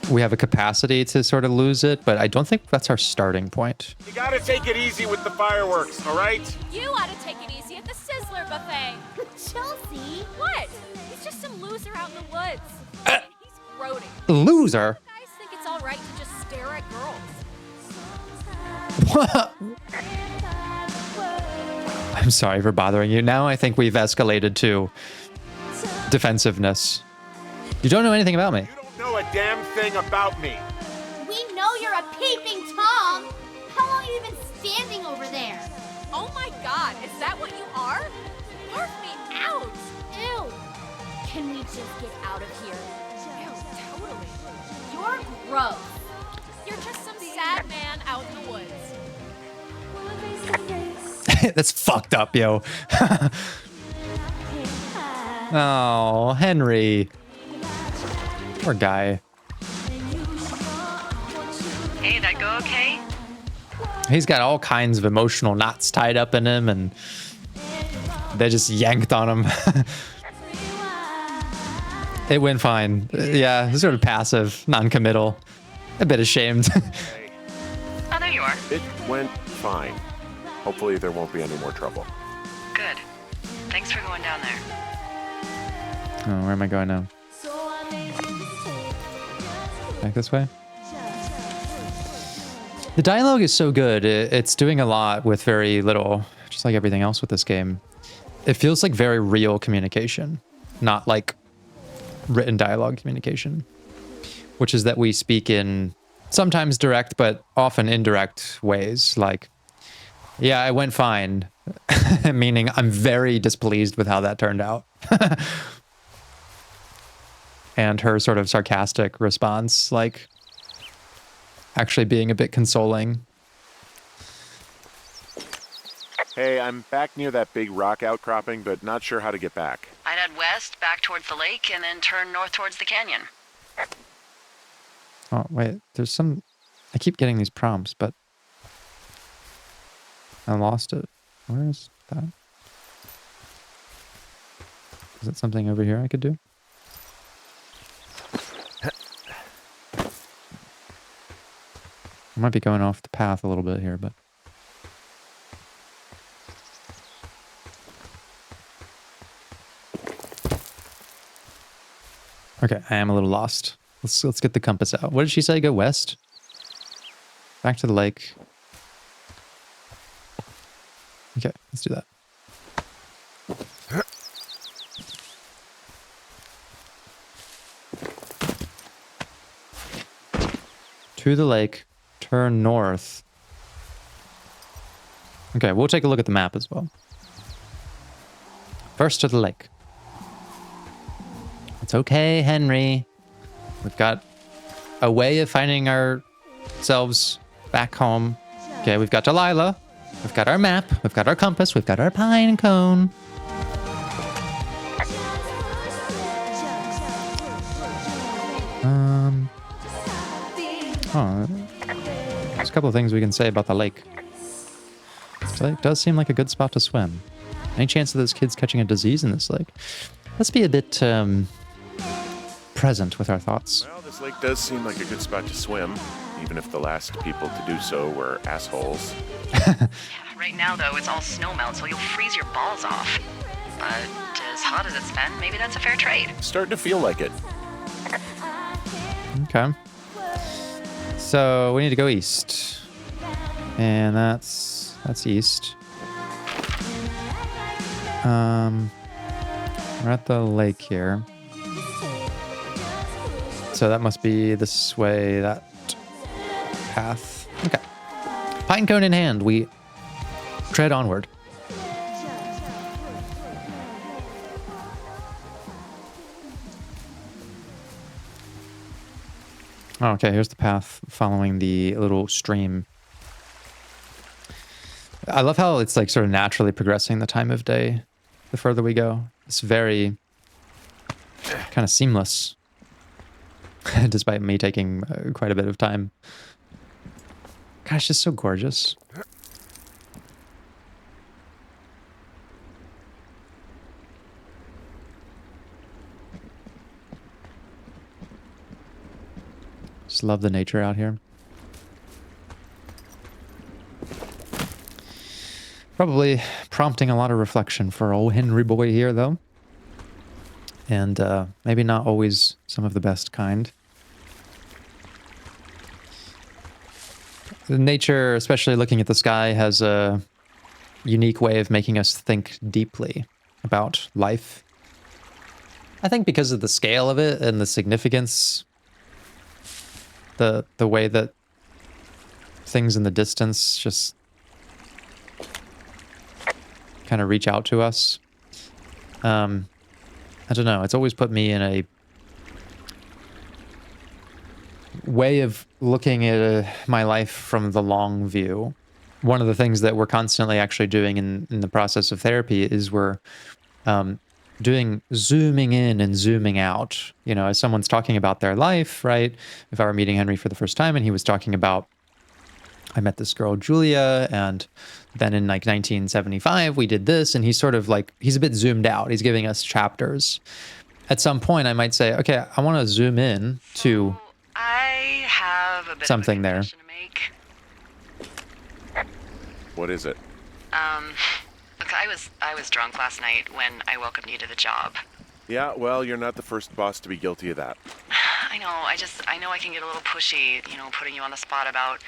C: We have a capacity to sort of lose it, but I don't think that's our starting point.
B: You gotta take it easy with the fireworks, all right?
D: You ought to take it easy at the Sizzler buffet.
E: Chelsea?
D: What? He's just some loser out in the woods. He's grody.
C: Loser?
D: Guys think it's all right to just stare at girls.
C: What? I'm sorry for bothering you. Now I think we've escalated to defensiveness. You don't know anything about me.
B: You don't know a damn thing about me.
E: We know you're a peeping Tom. How long have you been standing over there?
D: Oh my god, is that what you are? Barf me out!
E: Ew. Can we just get out of here?
D: Ew, totally.
E: You're gross.
D: You're just some sad man out in the woods.
C: That's fucked up, yo. Oh, Henry. Poor guy.
A: Hey, that go okay?
C: He's got all kinds of emotional knots tied up in him, and they just yanked on him. It went fine. Yeah, sort of passive, non-committal. A bit ashamed.
A: Oh, there you are.
B: It went fine. Hopefully there won't be any more trouble.
A: Good. Thanks for going down there.
C: Oh, where am I going now? Back this way? The dialogue is so good. It's doing a lot with very little, just like everything else with this game. It feels like very real communication, not like written dialogue communication, which is that we speak in sometimes direct, but often indirect ways. Like, yeah, it went fine, meaning I'm very displeased with how that turned out. And her sort of sarcastic response, like, actually being a bit consoling.
B: Hey, I'm back near that big rock outcropping, but not sure how to get back.
A: I'd head west, back towards the lake, and then turn north towards the canyon.
C: Oh, wait, there's some... I keep getting these prompts, but... I lost it. Where is that? Is it something over here I could do? I might be going off the path a little bit here, but... Okay, I am a little lost. Let's get the compass out. What did she say? Go west? Back to the lake. Okay, let's do that. To the lake. Turn north. Okay, we'll take a look at the map as well. First to the lake. It's okay, Henry. We've got a way of finding ourselves back home. Okay, we've got Delilah. We've got our map. We've got our compass. We've got our pine cone. Oh, there's a couple of things we can say about the lake. This lake does seem like a good spot to swim. Any chance of those kids catching a disease in this lake? Let's be a bit present with our thoughts.
B: Well, this lake does seem like a good spot to swim, even if the last people to do so were assholes.
A: Right now, though, it's all snowmelt, so you'll freeze your balls off. But as hot as it's been, maybe that's a fair trade.
B: Starting to feel like it.
C: Okay. So we need to go east. And that's east. We're at the lake here. So that must be this way, that path. Okay. Pine cone in hand, we tread onward. Oh, okay, here's the path following the little stream. I love how it's like sort of naturally progressing the time of day the further we go. It's very kind of seamless, despite me taking quite a bit of time. Gosh, it's just so gorgeous. Just love the nature out here. Probably prompting a lot of reflection for old Henry boy here, though. And maybe not always some of the best kind. The nature, especially looking at the sky, has a unique way of making us think deeply about life. I think because of the scale of it and the significance, the way that things in the distance just kind of reach out to us. I don't know. It's always put me in a way of looking at my life from the long view. one of the things that we're constantly actually doing in the process of therapy is we're doing zooming in and zooming out. You know, as someone's talking about their life, right? If I were meeting Henry for the first time and he was talking about, I met this girl, Julia, and then in like 1975, we did this, and he's sort of like, he's a bit zoomed out. He's giving us chapters. At some point, I might say, okay, I want to zoom in to
A: So, I have a bit
C: something
A: of a
C: there.
A: confession to make.
B: What is it?
A: Look, I was drunk last night when I welcomed you to the job.
B: Yeah, well, you're not the first boss to be guilty of that.
A: I know, I know I can get a little pushy, you know, putting you on the spot about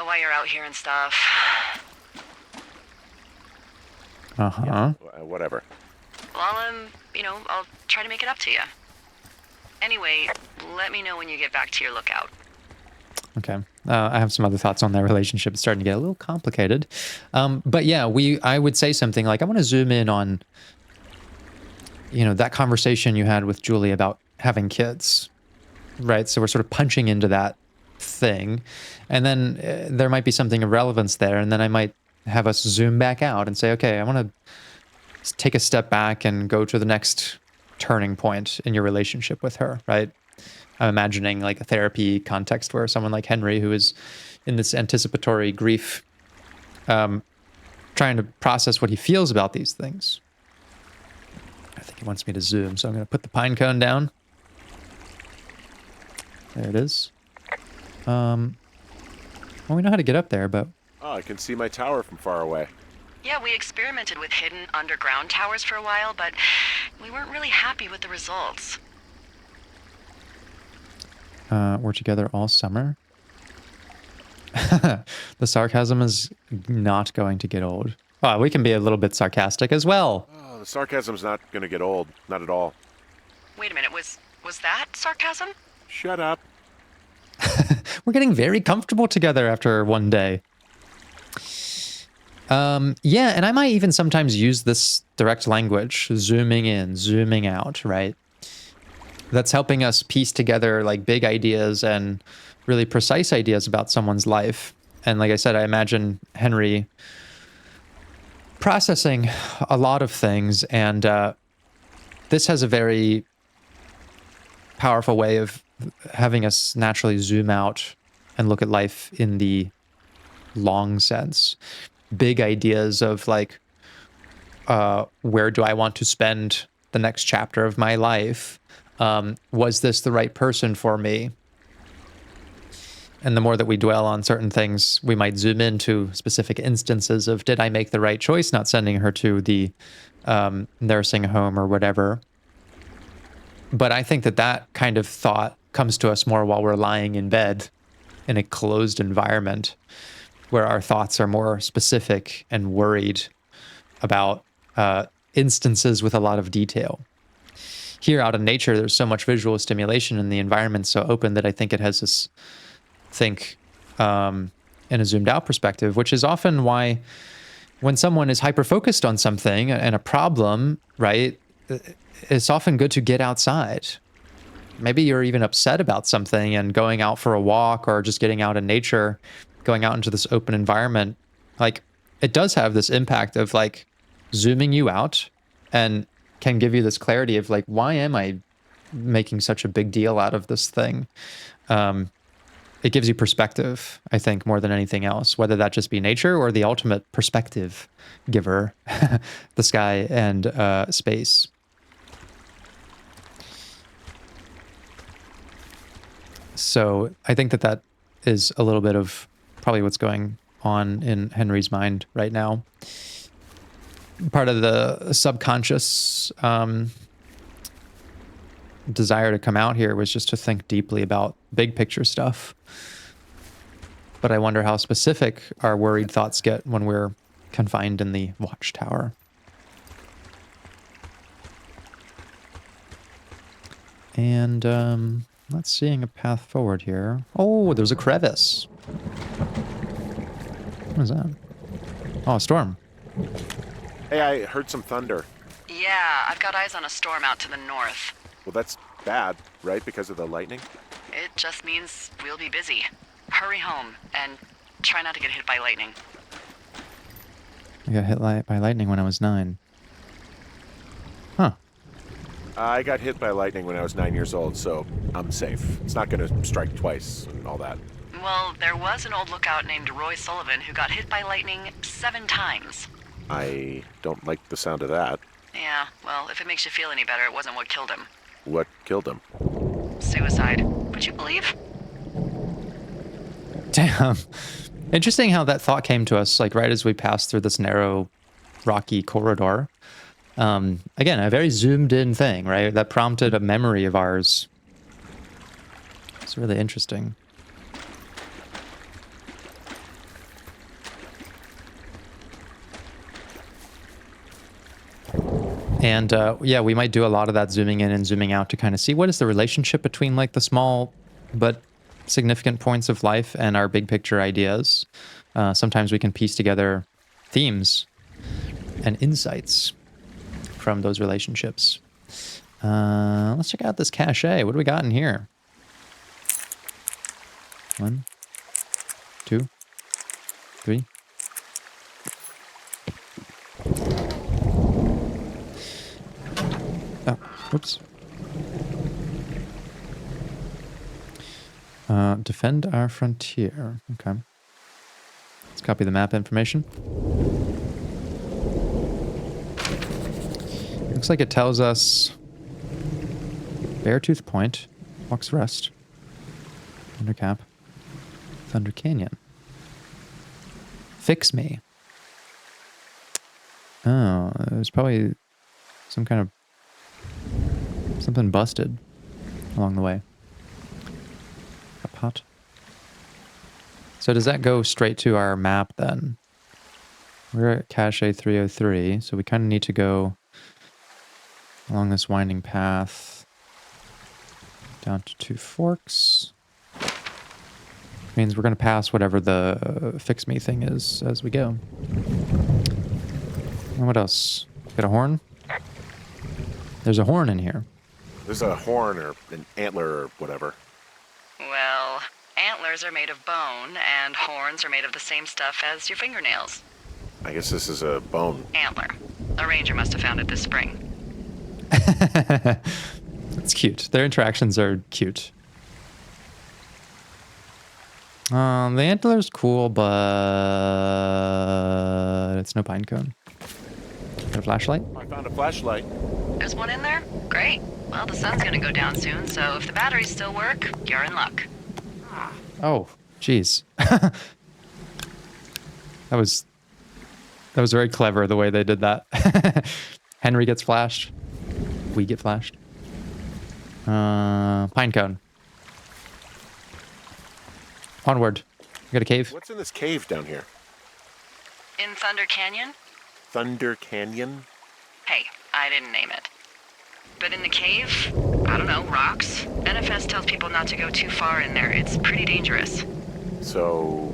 A: why you're out here and stuff.
C: Uh-huh.
B: Whatever.
A: Well, you know, I'll try to make it up to you. Anyway, let me know when you get back to your lookout.
C: Okay. I have some other thoughts on their relationship. It's starting to get a little complicated. But yeah, I would say something like, I want to zoom in on, you know, that conversation you had with Julie about having kids, right? So we're sort of punching into that thing. And then there might be something of relevance there. And then I might have us zoom back out and say, okay, I want to take a step back and go to the next turning point in your relationship with her, right? I'm imagining like a therapy context where someone like Henry, who is in this anticipatory grief, trying to process what he feels about these things. I think he wants me to zoom, so I'm going to put the pine cone down. There it is. Well, we know how to get up there, but...
B: Oh, I can see my tower from far away.
A: Yeah, we experimented with hidden underground towers for a while, but we weren't really happy with the results.
C: We're together all summer. The sarcasm is not going to get old. Oh, we can be a little bit sarcastic as well.
B: Oh, the sarcasm's not going to get old. Not at all.
A: Wait a minute, was that sarcasm?
B: Shut up.
C: We're getting very comfortable together after one day. Yeah, and I might even sometimes use this direct language, zooming in, zooming out, right? That's helping us piece together like big ideas and really precise ideas about someone's life. And like I said, I imagine Henry processing a lot of things, and this has a very powerful way of having us naturally zoom out and look at life in the long sense. Big ideas of like, where do I want to spend the next chapter of my life? Was this the right person for me? And the more that we dwell on certain things, we might zoom into specific instances of, did I make the right choice not sending her to the nursing home or whatever? But I think that that kind of thought comes to us more while we're lying in bed in a closed environment, where our thoughts are more specific and worried about instances with a lot of detail. Here out in nature, there's so much visual stimulation and the environment's so open that I think it has this think in a zoomed out perspective, which is often why when someone is hyper-focused on something and a problem, right, it's often good to get outside. Maybe you're even upset about something, and going out for a walk or just getting out in nature, going out into this open environment, like it does have this impact of like zooming you out and can give you this clarity of like, why am I making such a big deal out of this thing? It gives you perspective, I think, more than anything else, whether that just be nature or the ultimate perspective giver, the sky and space. So I think that that is a little bit of probably what's going on in Henry's mind right now. Part of the subconscious desire to come out here was just to think deeply about big picture stuff. But I wonder how specific our worried thoughts get when we're confined in the watchtower. And not seeing a path forward here. Oh, there's a crevice. What is that? Oh, a storm.
B: Hey, I heard some thunder.
A: Yeah, I've got eyes on a storm out to the north.
B: Well, that's bad, right? Because of the lightning?
A: It just means we'll be busy. Hurry home, and Try not to get hit by lightning.
C: I got hit by lightning when I was 9. Huh.
B: I got hit by lightning when I was 9 years old, so I'm safe. It's not going to strike twice and all that.
A: Well, there was an old lookout named Roy Sullivan who got hit by lightning 7 times.
B: I don't like the sound of that.
A: Yeah, well, if it makes you feel any better, it wasn't what killed him.
B: What killed him?
A: Suicide. Would you believe?
C: Damn. Interesting how that thought came to us, like right as we passed through this narrow, rocky corridor. Again, a very zoomed in thing, right? That prompted a memory of ours. It's really interesting. And yeah, we might do a lot of that zooming in and zooming out to kind of see what is the relationship between like the small but significant points of life and our big picture ideas. Sometimes we can piece together themes and insights from those relationships. Let's check out this cache. What do we got in here? 1, 2, 3. Oh, whoops. Defend our frontier. Okay. Let's copy the map information. Looks like it tells us Beartooth Point, Fox Rest, Undercap, Thunder Canyon. Fix me. Oh, there's probably some kind of something busted along the way. A pot. So does that go straight to our map then? We're at Cache 303, so we kind of need to go along this winding path down to 2 forks. Means we're going to pass whatever the fix me thing is as we go. And what else? Got a horn? There's a horn in here.
B: There's a horn or an antler or whatever.
A: Well, antlers are made of bone, and horns are made of the same stuff as your fingernails.
B: I guess this is a bone.
A: Antler. A ranger must have found it this spring.
C: It's cute. Their interactions are cute. The antler's cool, but it's no pine cone. Got a flashlight?
B: I found a flashlight.
A: There's one in there? Great. Well, the sun's gonna go down soon, so if the batteries still work, you're in luck.
C: Oh, jeez. That was very clever the way they did that. Henry gets flashed. We get flashed. Pine cone. Onward. We got a cave.
B: What's in this cave down here?
A: In Thunder Canyon?
B: Thunder Canyon?
A: Hey, I didn't name it. But in the cave, I don't know, rocks. NFS tells people not to go too far in there. It's pretty dangerous.
B: So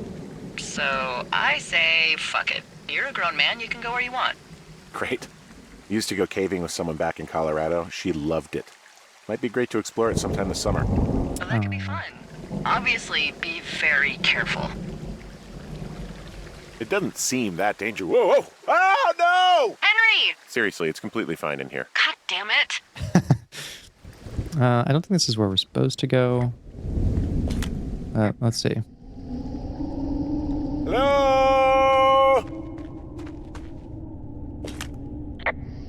A: I say, fuck it. You're a grown man, you can go where you want.
B: great. Used to go caving with someone back in Colorado. She loved it. Might be great to explore it sometime this summer.
A: Well, that could be fun. Obviously, be very careful.
B: It doesn't seem that dangerous. Whoa, whoa! Ah, no!
A: Henry!
B: Seriously, it's completely fine in here.
A: God damn it.
C: I don't think this is where we're supposed to go. Let's see.
B: Hello?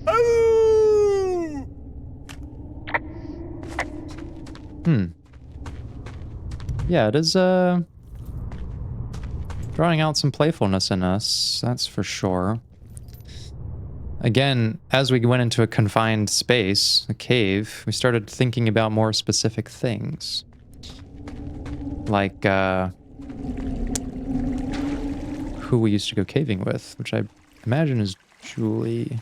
B: Oh!
C: Yeah, it is drawing out some playfulness in us, that's for sure. Again, as we went into a confined space, a cave, we started thinking about more specific things. Like, who we used to go caving with, which I imagine is Julie.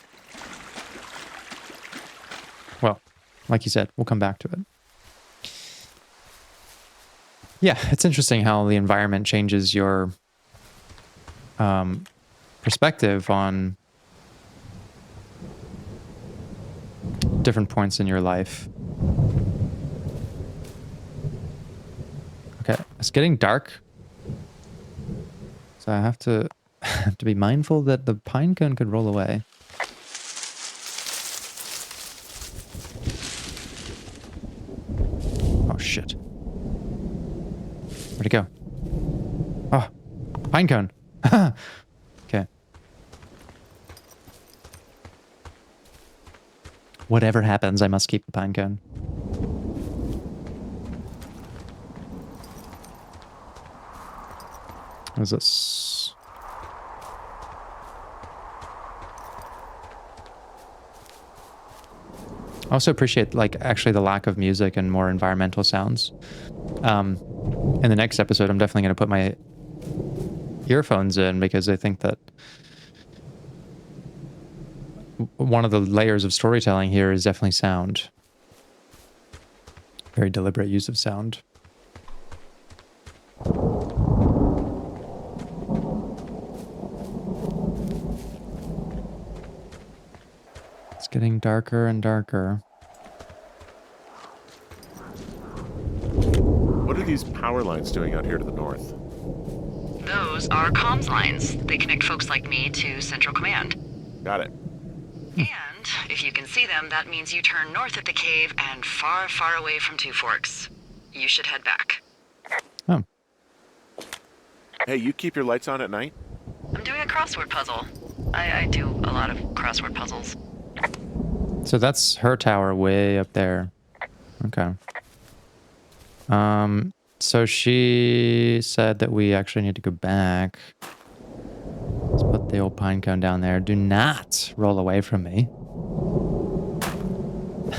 C: Well, like you said, we'll come back to it. Yeah, it's interesting how the environment changes your perspective on different points in your life. Okay, it's getting dark. So I have to have to be mindful that the pine cone could roll away. Oh shit. Where'd it go? Oh, pine cone. Okay. Whatever happens, I must keep the pine cone. What is this? I also appreciate, like, actually the lack of music and more environmental sounds. In the next episode, I'm definitely going to put my earphones in because I think that one of the layers of storytelling here is definitely sound. Very deliberate use of sound. It's getting darker and darker.
B: What are these power lines doing out here to the north?
A: Those are comms lines. They connect folks like me to Central Command.
B: Got it.
A: And if you can see them, that means you turn north at the cave and far, far away from Two Forks. You should head back.
C: Oh.
B: Hey, you keep your lights on at night?
A: I'm doing a crossword puzzle. I do a lot of crossword puzzles.
C: So that's her tower way up there. Okay. So she said that we actually need to go back. Let's put the old pine cone down there. Do not roll away from me.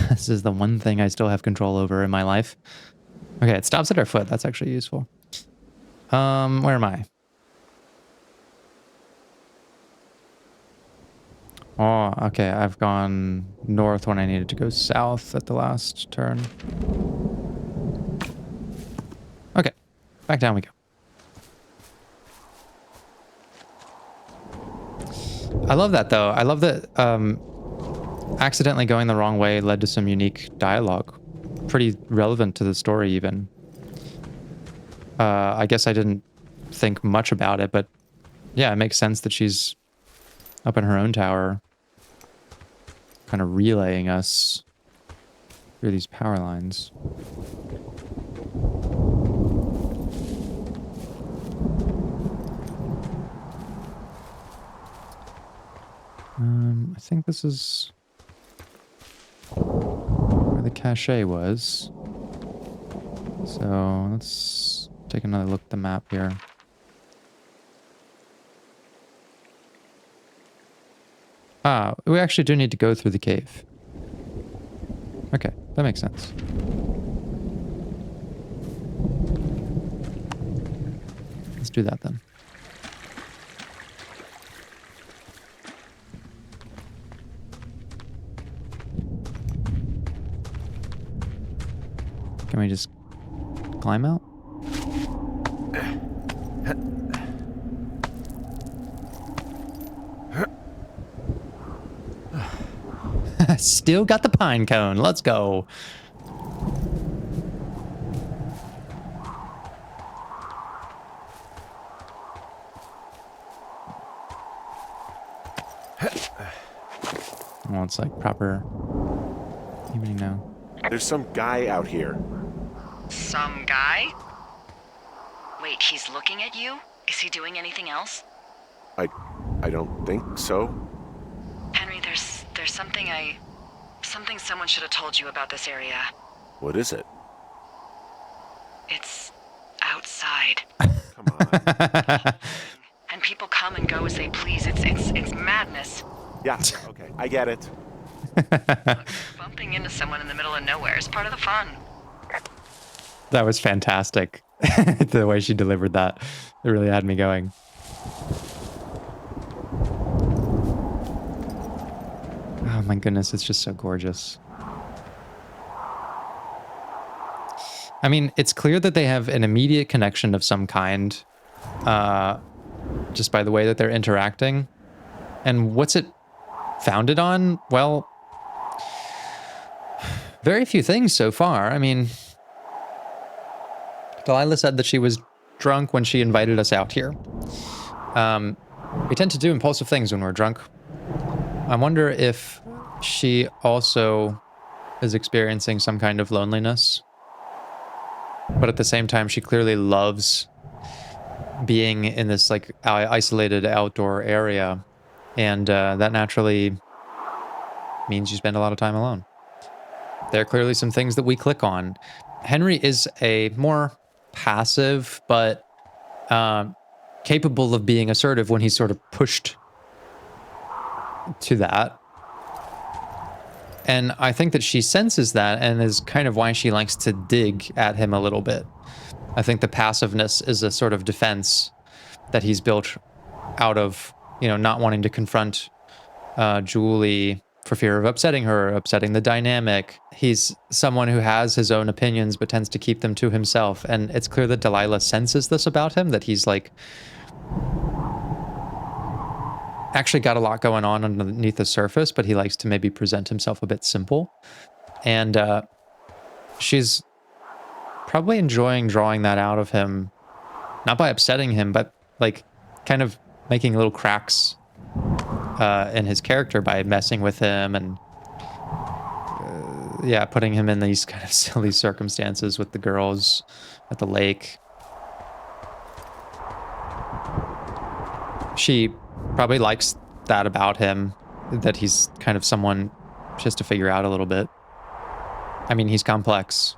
C: This is the one thing I still have control over in my life. Okay, it stops at our foot. That's actually useful. Where am I? Oh, okay. I've gone north when I needed to go south at the last turn. Okay, back down we go. I love that, though. I love that accidentally going the wrong way led to some unique dialogue. Pretty relevant to the story, even. I guess I didn't think much about it, but yeah, it makes sense that she's up in her own tower, kind of relaying us through these power lines. I think this is where the cache was. So let's take another look at the map here. Ah, we actually do need to go through the cave. Okay, that makes sense. Let's do that then. Can we just climb out? Still got the pine cone. Let's go. Well, it's like proper evening now.
B: There's some guy out here.
A: Some guy? Wait, he's looking at you? Is he doing anything else?
B: I don't think so.
A: Henry, there's something something someone should have told you about this area.
B: What is it?
A: It's outside.
B: Come on.
A: And people come and go as they please. It's madness.
B: Yeah, okay. I get it.
A: Look, bumping into someone in the middle of nowhere is part of the fun.
C: That was fantastic. The way she delivered that. It really had me going. Oh my goodness, it's just so gorgeous. I mean, it's clear that they have an immediate connection of some kind, just by the way that they're interacting. And what's it founded on? Well, very few things so far. I mean, Delilah said that she was drunk when she invited us out here. We tend to do impulsive things when we're drunk. I wonder if she also is experiencing some kind of loneliness. But at the same time, she clearly loves being in this like isolated outdoor area. And that naturally means you spend a lot of time alone. There are clearly some things that we click on. Henry is a more passive, but capable of being assertive when he's sort of pushed to that. And I think that she senses that and is kind of why she likes to dig at him a little bit. I think the passiveness is a sort of defense that he's built out of, you know, not wanting to confront Julie for fear of upsetting her, upsetting the dynamic. He's someone who has his own opinions but tends to keep them to himself. And it's clear that Delilah senses this about him, that he's like actually got a lot going on underneath the surface, but he likes to maybe present himself a bit simple. And she's probably enjoying drawing that out of him, not by upsetting him, but like kind of making little cracks in his character by messing with him and yeah, putting him in these kind of silly circumstances with the girls at the lake. She probably likes that about him, that he's kind of someone just to figure out a little bit. I mean, he's complex.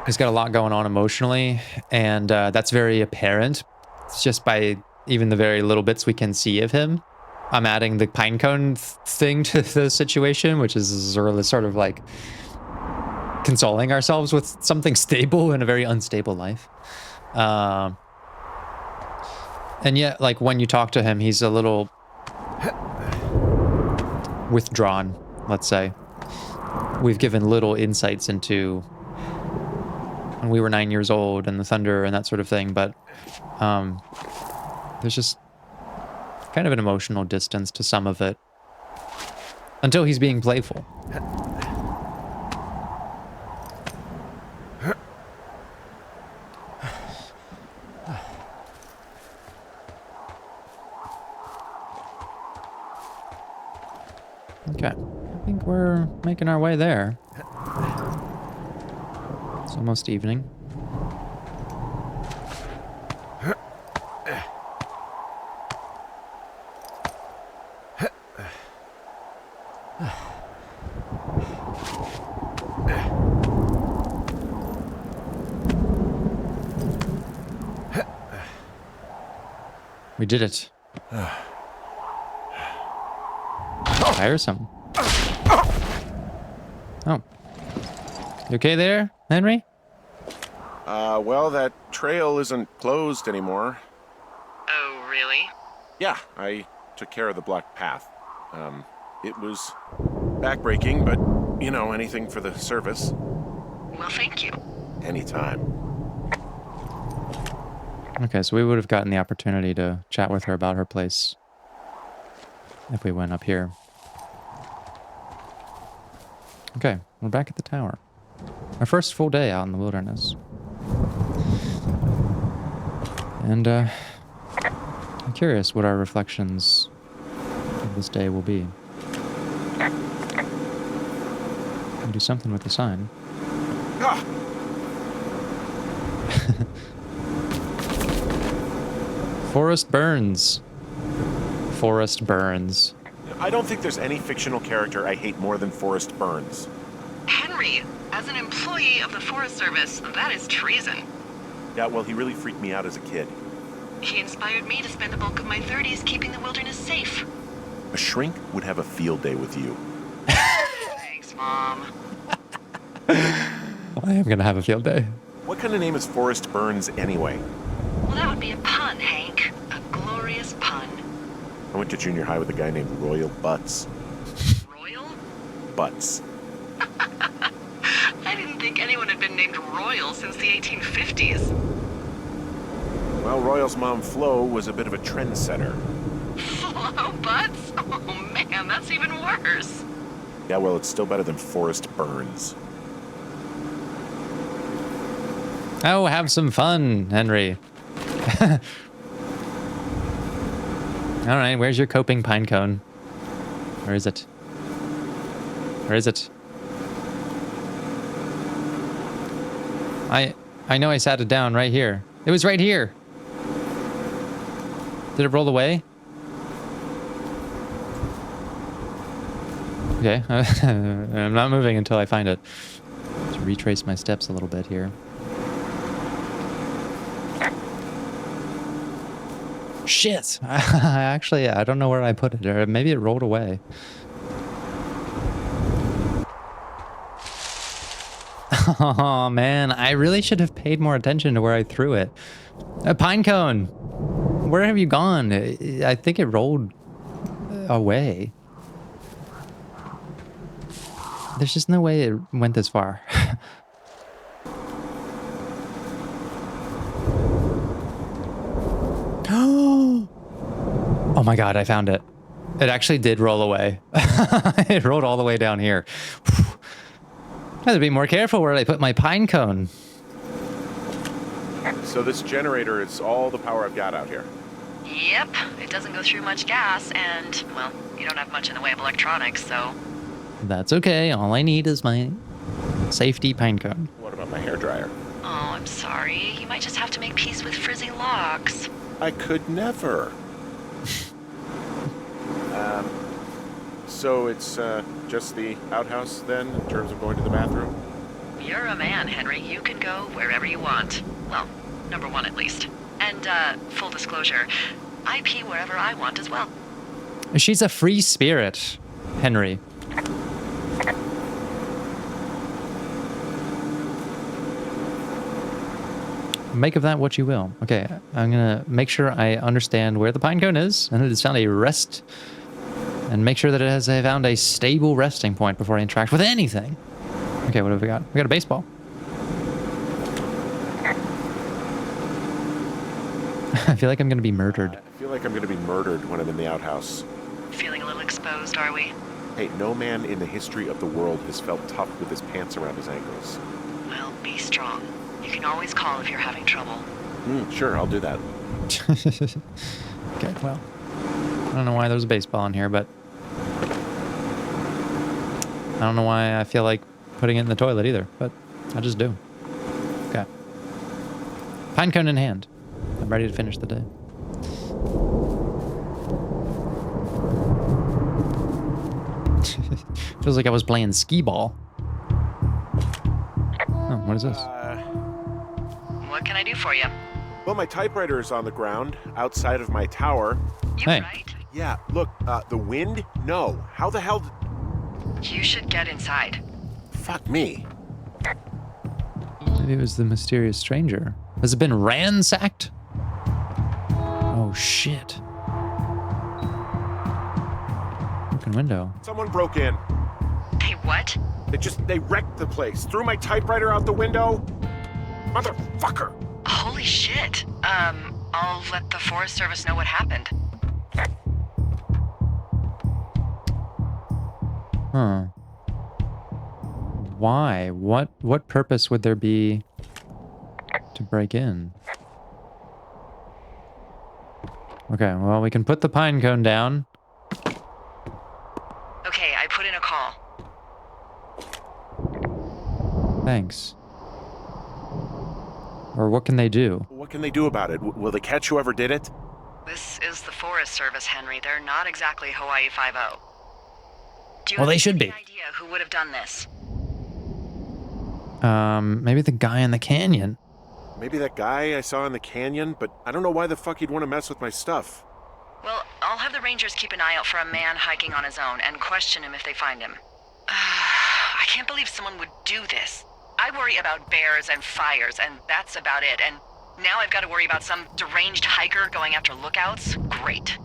C: He's got a lot going on emotionally, and that's very apparent. It's just by even the very little bits we can see of him. I'm adding the pinecone thing to the situation, which is sort of like consoling ourselves with something stable in a very unstable life. And yet, like, when you talk to him, he's a little withdrawn, let's say. We've given little insights into when we were 9 years old and the thunder and that sort of thing, but there's just kind of an emotional distance to some of it until he's being playful. Okay, I think we're making our way there. It's almost evening. We did it. Tiresome. Oh. You okay there, Henry?
B: Well, that trail isn't closed anymore.
A: Oh, really?
B: Yeah, I took care of the blocked path. It was backbreaking, but, you know, anything for the service.
A: Well, thank you.
B: Anytime.
C: Okay, so we would have gotten the opportunity to chat with her about her place if we went up here. Okay, we're back at the tower. Our first full day out in the wilderness. And I'm curious what our reflections of this day will be. We'll do something with the sign.
B: Ah!
C: Forest burns. Forest burns.
B: I don't think there's any fictional character I hate more than Forrest Burns.
A: Henry, as an employee of the Forest Service, that is treason.
B: Yeah, well, he really freaked me out as a kid.
A: He inspired me to spend the bulk of my 30s keeping the wilderness safe.
B: A shrink would have a field day with you.
A: Thanks, Mom.
C: I am going to have a field day.
B: What kind of name is Forrest Burns anyway?
A: Well, that would be a pun, Hank. A glorious pun.
B: I went to junior high with a guy named Royal Butts.
A: Royal?
B: Butts.
A: I didn't think anyone had been named Royal since the 1850s.
B: Well, Royal's mom, Flo, was a bit of a trendsetter.
A: Flo Butts? Oh man, that's even worse.
B: Yeah, well, it's still better than Forrest Burns.
C: Oh, have some fun, Henry. All right, where's your coping pine cone? Where is it? Where is it? I know I sat it down right here. It was right here. Did it roll away? Okay, I'm not moving until I find it. Let's retrace my steps a little bit here. Shit! Actually, I don't know where I put it, or maybe it rolled away. Oh man, I really should have paid more attention to where I threw it. A pine cone! Where have you gone? I think it rolled away. There's just no way it went this far. Oh my god, I found it. It actually did roll away. It rolled all the way down here. I had to be more careful where I put my pine cone.
B: So this generator is all the power I've got out here.
A: Yep, it doesn't go through much gas, and, well, you don't have much in the way of electronics, so...
C: That's okay. All I need is my safety pine cone.
B: What about my hairdryer?
A: Oh, I'm sorry. You might just have to make peace with frizzy locks.
B: I could never. So it's just the outhouse then, in terms of going to the bathroom?
A: You're a man, Henry. You can go wherever you want. Well, number one at least. And, full disclosure, I pee wherever I want as well.
C: She's a free spirit, Henry. Make of that what you will. Okay, I'm gonna make sure I understand where the pine cone is, and it has found a rest, and make sure that it has found a stable resting point before I interact with anything. Okay, what have we got? We got a baseball. I feel like I'm gonna be murdered.
B: I feel like I'm gonna be murdered when I'm in the outhouse.
A: Feeling a little exposed, are we?
B: Hey, no man in the history of the world has felt tough with his pants around his ankles.
A: Well, be strong. You can always call if you're having trouble.
B: Sure, I'll do that.
C: Okay, well, I don't know why there's a baseball in here, but I don't know why I feel like putting it in the toilet either, but I just do. Okay. Pine cone in hand. I'm ready to finish the day. Feels like I was playing skee ball. Oh, what is this?
A: What can I do for you?
B: Well, my typewriter is on the ground, outside of my tower.
A: You
C: Hey.
A: right?
B: Yeah, look, the wind? No. How the hell...
A: You should get inside.
B: Fuck me.
C: Maybe it was the mysterious stranger. Has it been ransacked? Oh, shit. Broken window.
B: Someone broke in.
A: Hey, what?
B: They wrecked the place. Threw my typewriter out the window. Motherfucker.
A: Holy shit. I'll let the Forest Service know what happened.
C: Huh. Why? What purpose would there be to break in? Okay, well, we can put the pine cone down.
A: Okay, I put in a call.
C: Thanks. Or what can they do?
B: What can they do about it? Will they catch whoever did it?
A: This is the Forest Service, Henry. They're not exactly Hawaii Five-0. Do you
C: Well,
A: have
C: they should
A: any
C: be.
A: idea who would have done this?
C: Maybe the guy in the canyon.
B: Maybe that guy I saw in the canyon, but I don't know why the fuck he'd want to mess with my stuff.
A: Well, I'll have the Rangers keep an eye out for a man hiking on his own and question him if they find him. I can't believe someone would do this. I worry about bears and fires, and that's about it. And now I've got to worry about some deranged hiker going after lookouts? Great.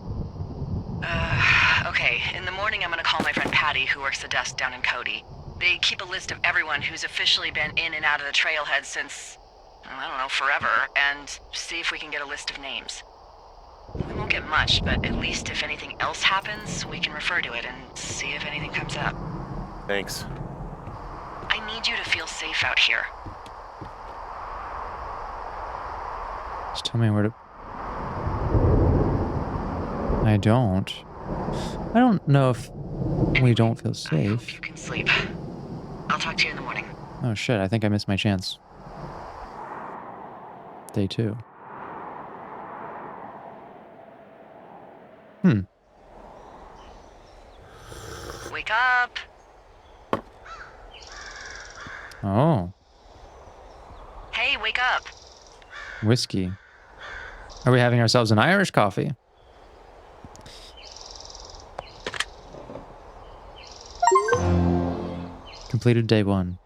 A: Okay, in the morning I'm gonna call my friend Patty, who works the desk down in Cody. They keep a list of everyone who's officially been in and out of the trailhead since, I don't know, forever, and see if we can get a list of names. We won't get much, but at least if anything else happens, we can refer to it and see if anything comes up.
B: Thanks.
A: I need you to feel safe out here.
C: Just tell me where to... I don't. I don't know if we don't feel
A: I hope
C: safe.
A: you can sleep. I'll talk to you in the morning.
C: Oh shit, I think I missed my chance. Day 2.
A: Wake up.
C: Oh,
A: Hey, wake up.
C: whiskey. Are we having ourselves an Irish coffee? Completed day 1.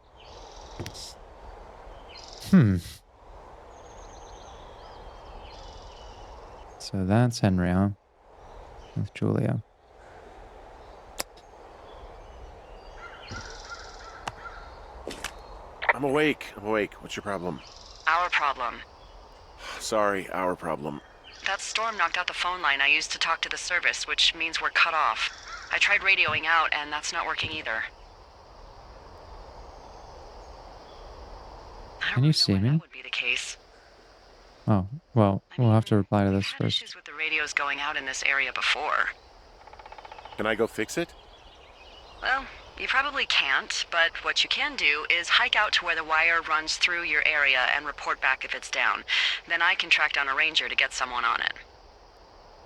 C: So that's Henry, huh? With Julia.
B: I'm awake. I'm awake. What's your problem?
A: Our problem.
B: Sorry, our problem.
A: That storm knocked out the phone line I used to talk to the service, which means we're cut off. I tried radioing out, and that's not working either. I don't
C: Can you
A: really
C: see
A: know why
C: me?
A: that would be the case.
C: Oh, well,
A: I
C: we'll have to
A: mean,
C: reply to
A: we've
C: this
A: had
C: first.
A: issues with the radios going out in this area before.
B: Can I go fix it?
A: Well, you probably can't, but what you can do is hike out to where the wire runs through your area and report back if it's down. Then I can track down a ranger to get someone on it.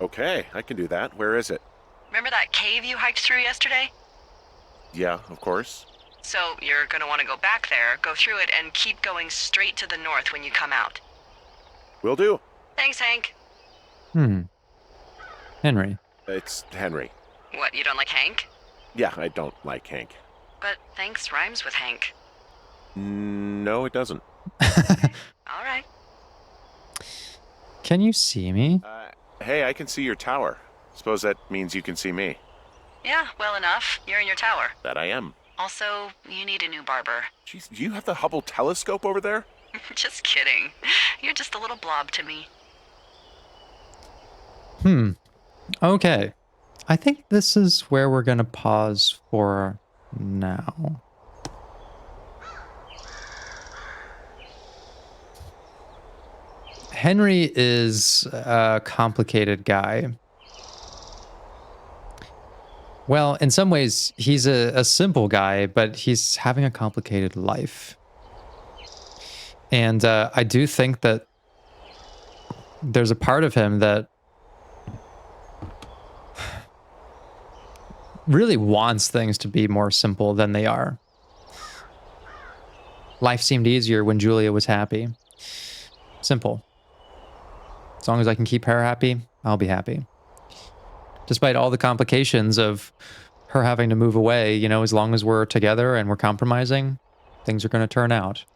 B: Okay, I can do that. Where is it?
A: Remember that cave you hiked through yesterday?
B: Yeah, of course.
A: So you're gonna want to go back there, go through it, and keep going straight to the north when you come out.
B: Will do.
A: Thanks, Hank.
C: Henry.
B: It's Henry.
A: What, you don't like Hank?
B: Yeah, I don't like Hank.
A: But thanks rhymes with Hank.
B: No, it doesn't.
A: All right.
C: Can you see me?
B: Hey, I can see your tower. Suppose that means you can see me.
A: Yeah, well enough. You're in your tower.
B: That I am.
A: Also, you need a new barber.
B: Jeez, do you have the Hubble telescope over there?
A: Just kidding. You're just a little blob to me.
C: Okay. I think this is where we're going to pause for now. Henry is a complicated guy. Well, in some ways, he's a simple guy, but he's having a complicated life. And I do think that there's a part of him that really wants things to be more simple than they are. Life seemed easier when Julia was happy. Simple. As long as I can keep her happy, I'll be happy. Despite all the complications of her having to move away, you know, as long as we're together and we're compromising, things are going to turn out.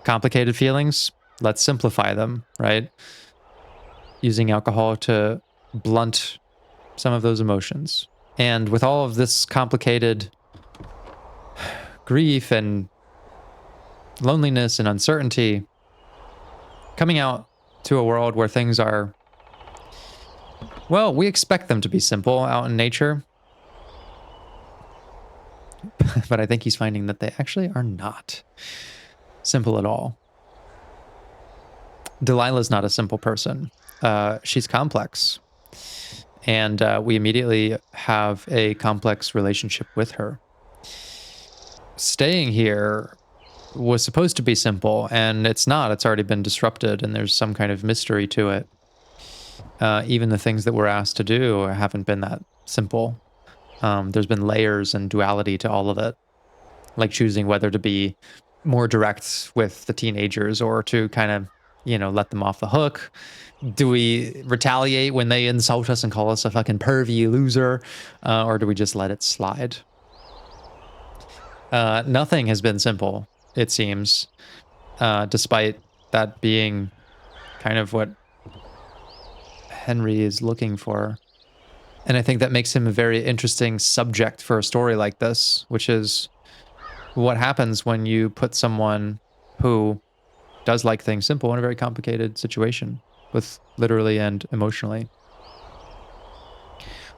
C: Complicated feelings, let's simplify them, right? Using alcohol to blunt some of those emotions. And with all of this complicated grief and loneliness and uncertainty, coming out to a world where things are, well, we expect them to be simple out in nature. But I think he's finding that they actually are not simple at all. Delilah's not a simple person. She's complex. And we immediately have a complex relationship with her. Staying here was supposed to be simple, and it's not. It's already been disrupted, and there's some kind of mystery to it. Even the things that we're asked to do haven't been that simple. There's been layers and duality to all of it, like choosing whether to be more direct with the teenagers or to kind of, you know, let them off the hook. Do we retaliate when they insult us and call us a fucking pervy loser, or do we just let it slide? Nothing has been simple, it seems, despite that being kind of what Henry is looking for. And I think that makes him a very interesting subject for a story like this, which is what happens when you put someone who does like things simple in a very complicated situation, both literally and emotionally.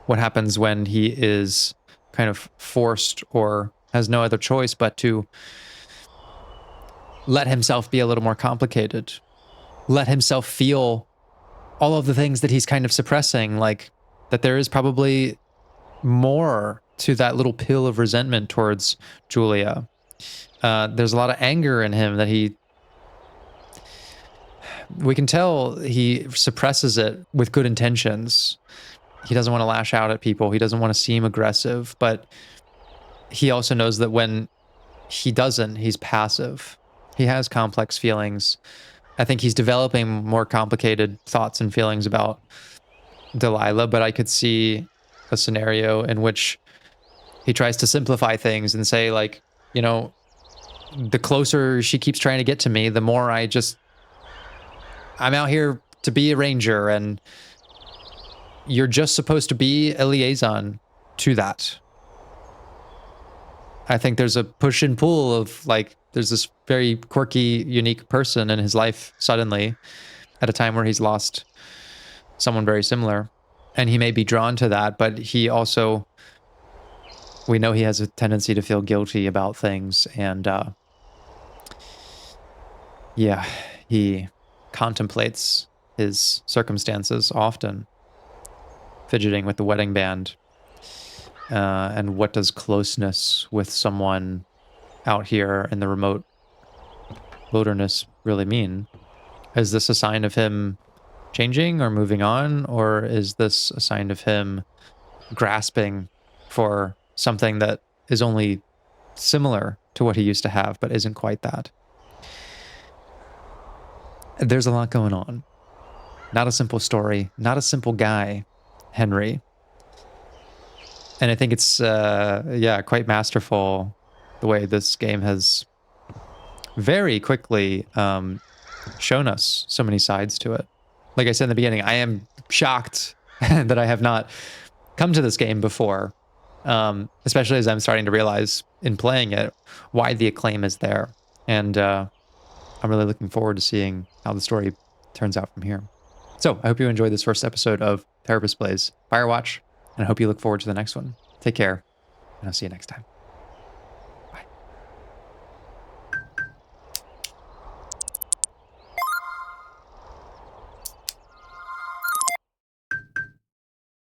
C: What happens when he is kind of forced or has no other choice but to let himself be a little more complicated, let himself feel all of the things that he's kind of suppressing, like that there is probably more to that little pill of resentment towards Julia. There's a lot of anger in him that we can tell he suppresses it with good intentions. He doesn't want to lash out at people. He doesn't want to seem aggressive, but he also knows that when he doesn't, he's passive. He has complex feelings. I think he's developing more complicated thoughts and feelings about Delilah, but I could see a scenario in which he tries to simplify things and say, like, you know, the closer she keeps trying to get to me, the more I'm out here to be a ranger, and you're just supposed to be a liaison to that. I think there's a push and pull of, like, there's this very quirky, unique person in his life suddenly at a time where he's lost someone very similar. And he may be drawn to that, but he also, we know he has a tendency to feel guilty about things. And yeah, he contemplates his circumstances often, fidgeting with the wedding band. And what does closeness with someone out here in the remote wilderness really mean? Is this a sign of him changing or moving on? Or is this a sign of him grasping for something that is only similar to what he used to have, but isn't quite that? There's a lot going on. Not a simple story, not a simple guy, Henry. And I think it's, quite masterful the way this game has very quickly shown us so many sides to it. Like I said in the beginning, I am shocked that I have not come to this game before, especially as I'm starting to realize in playing it why the acclaim is there. And I'm really looking forward to seeing how the story turns out from here. So I hope you enjoyed this first episode of Therapist Plays Firewatch, and I hope you look forward to the next one. Take care, and I'll see you next time.